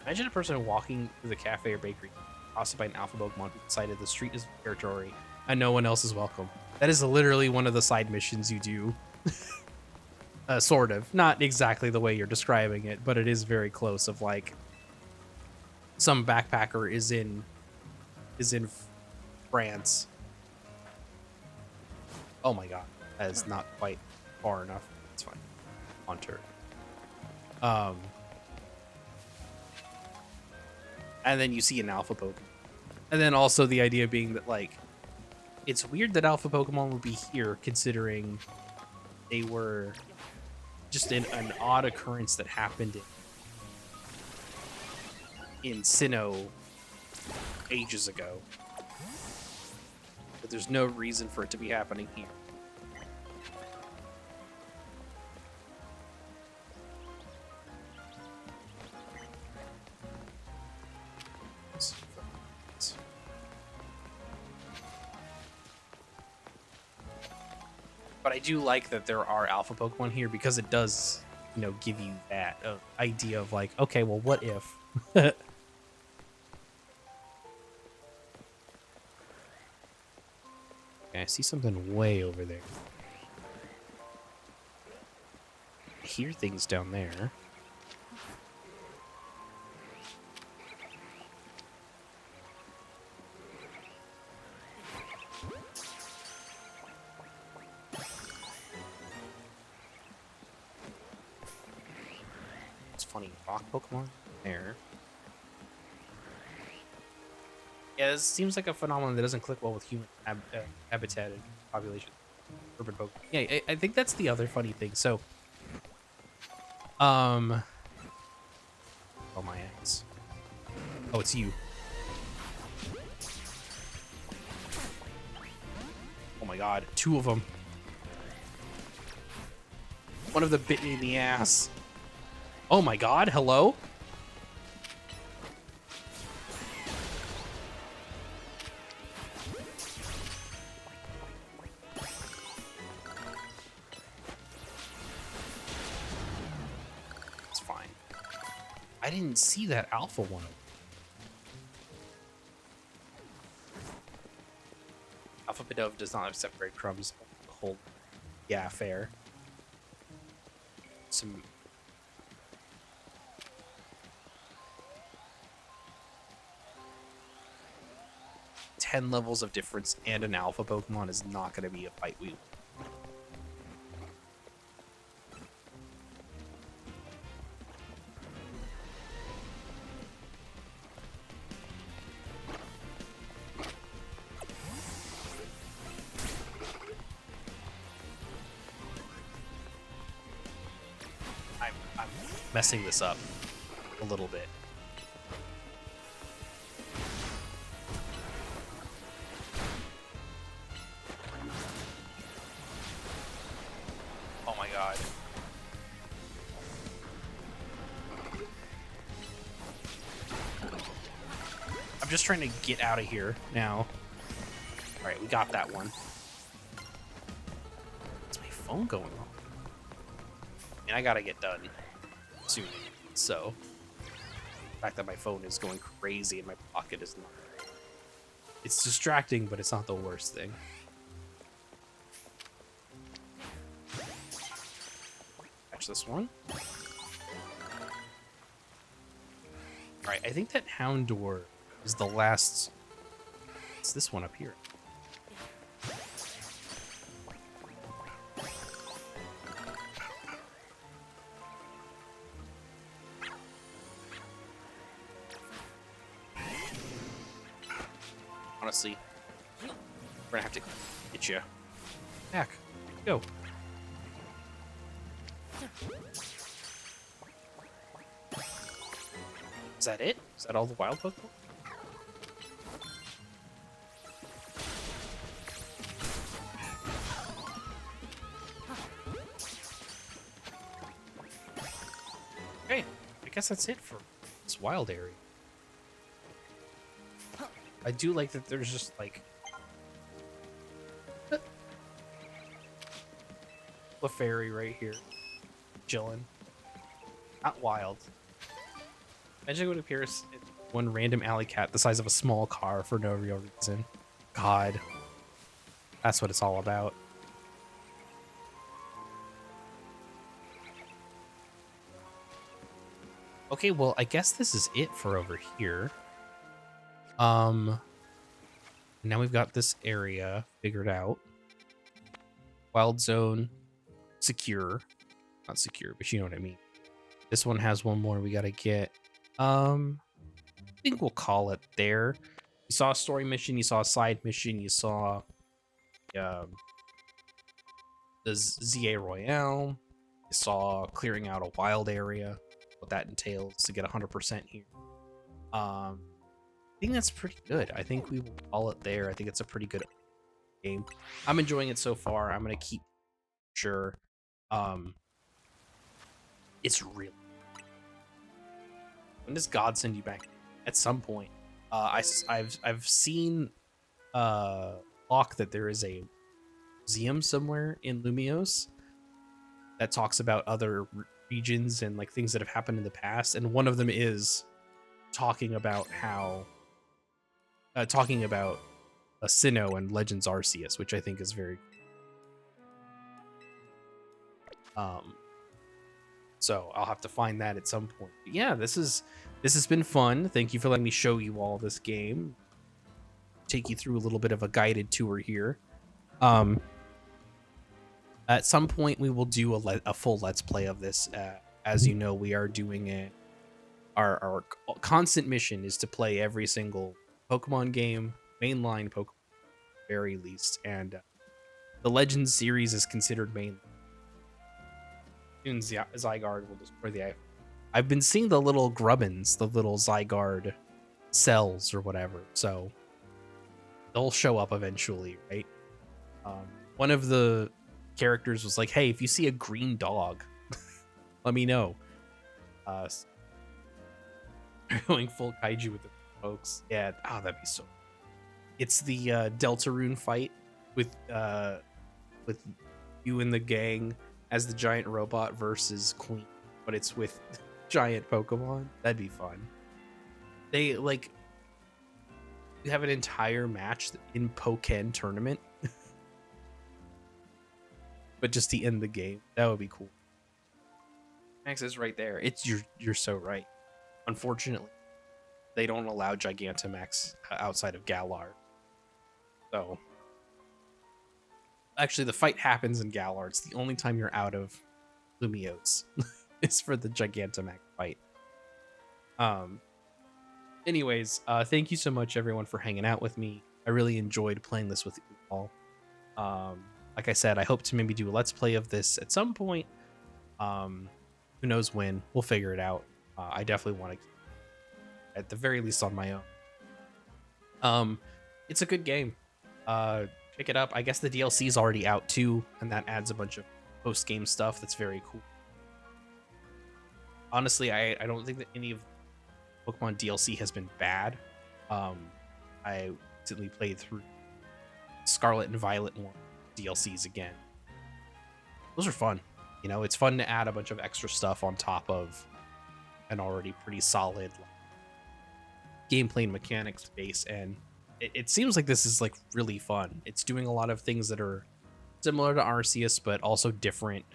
S1: Imagine a person walking through the cafe or bakery, accosted by an alpha Pokemon who decided the street is territory and no one else is welcome. That is literally one of the side missions you do. Sort of. Not exactly the way you're describing it, but it is very close of like some backpacker is in France. Oh my god. That is not quite far enough. It's fine. Hunter. And then you see an alpha Pokemon. And then also the idea being that like it's weird that alpha Pokemon would be here considering they were just an odd occurrence that happened in Sinnoh ages ago. But there's no reason for it to be happening here. But I do like that there are alpha Pokemon here because it does, you know, give you that idea of like, okay, well, what if? Okay, I see something way over there. I hear things down there. Funny rock Pokemon there. Yeah, this seems like a phenomenon that doesn't click well with human habitat and population. Urban Pokemon. Yeah, I think that's the other funny thing. So, oh my ass. Oh, it's you. Oh my god, 2 of them. One of them bit me in the ass. Oh my god, hello? It's fine. I didn't see that alpha one. Alpha Pidove does not accept breadcrumbs. Hold. Yeah, fair. Some 10 levels of difference and an alpha Pokemon is not going to be a fight we. I'm messing this up a little bit. Oh my god. I'm just trying to get out of here now. Alright, we got that one. What's my phone going on? And I gotta get done soon. So, the fact that my phone is going crazy in my pocket is not. It's distracting, but it's not the worst thing. Catch this one. All right, I think that Houndour is the last. It's this one up here. Honestly, we're gonna have to get you back. Go. Is that it? Is that all the wild Pokemon? Okay, I guess that's it for this wild area. I do like that there's just like a fairy right here, chilling. Not wild. Imagine what appears in one random alley cat the size of a small car for no real reason. God. That's what it's all about. Okay, well, I guess this is it for over here. Now we've got this area figured out. Wild zone, secure. Not secure, but you know what I mean. This one has one more we gotta get. I think we'll call it there. You saw a story mission, you saw a side mission, you saw the ZA Royale, you saw clearing out a wild area, what that entails to get 100% here. I think that's pretty good. I think we will call it there. I think it's a pretty good game. I'm enjoying it so far. I'm gonna keep sure. It's real. When does God send you back? At some point. I've seen talk that there is a museum somewhere in Lumios that talks about other regions and like things that have happened in the past, and one of them is talking about how talking about a Sinnoh and Legends Arceus, which I think is very so I'll have to find that at some point. But yeah, this has been fun. Thank you for letting me show you all this game. Take you through a little bit of a guided tour here. At some point we will do a full let's play of this. As you know, we are doing it. Our constant mission is to play every single Pokemon game, mainline Pokemon, very least, and the Legends series is considered main. Soon Zygarde will destroy the iPhone. I've been seeing the little Grubbins, the little Zygarde cells or whatever, so they'll show up eventually, right? One of the characters was like, "Hey, if you see a green dog, let me know." Going full kaiju with the folks. Yeah, oh, that'd be so. It's the Deltarune fight with you and the gang as the giant robot versus Queen, but it's with giant Pokemon. That'd be fun. They like you have an entire match in Pokken tournament, but just to end the game. That would be cool. Max is right there. It's you're so right. Unfortunately, they don't allow Gigantamax outside of Galar. So, actually, the fight happens in Galar. It's the only time you're out of Lumiose is for the Gigantamax fight. Anyways, thank you so much, everyone, for hanging out with me. I really enjoyed playing this with you all. Like I said, I hope to maybe do a let's play of this at some point. Who knows when? We'll figure it out. I definitely want to, at the very least, on my own. It's a good game. Pick it up. I guess the DLC is already out too, and that adds a bunch of post-game stuff that's very cool. Honestly, I don't think that any of Pokemon DLC has been bad. I recently played through Scarlet and Violet one DLCs again. Those are fun. You know, it's fun to add a bunch of extra stuff on top of an already pretty solid gameplay and mechanics base, and it seems like this is like really fun. It's doing a lot of things that are similar to Arceus, but also different.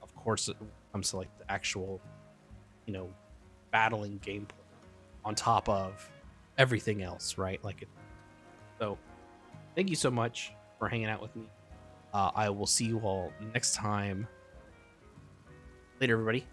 S1: Of course, it comes to like the actual, you know, battling gameplay. on top of everything else, right? So thank you so much for hanging out with me. I will see you all next time. Later, everybody.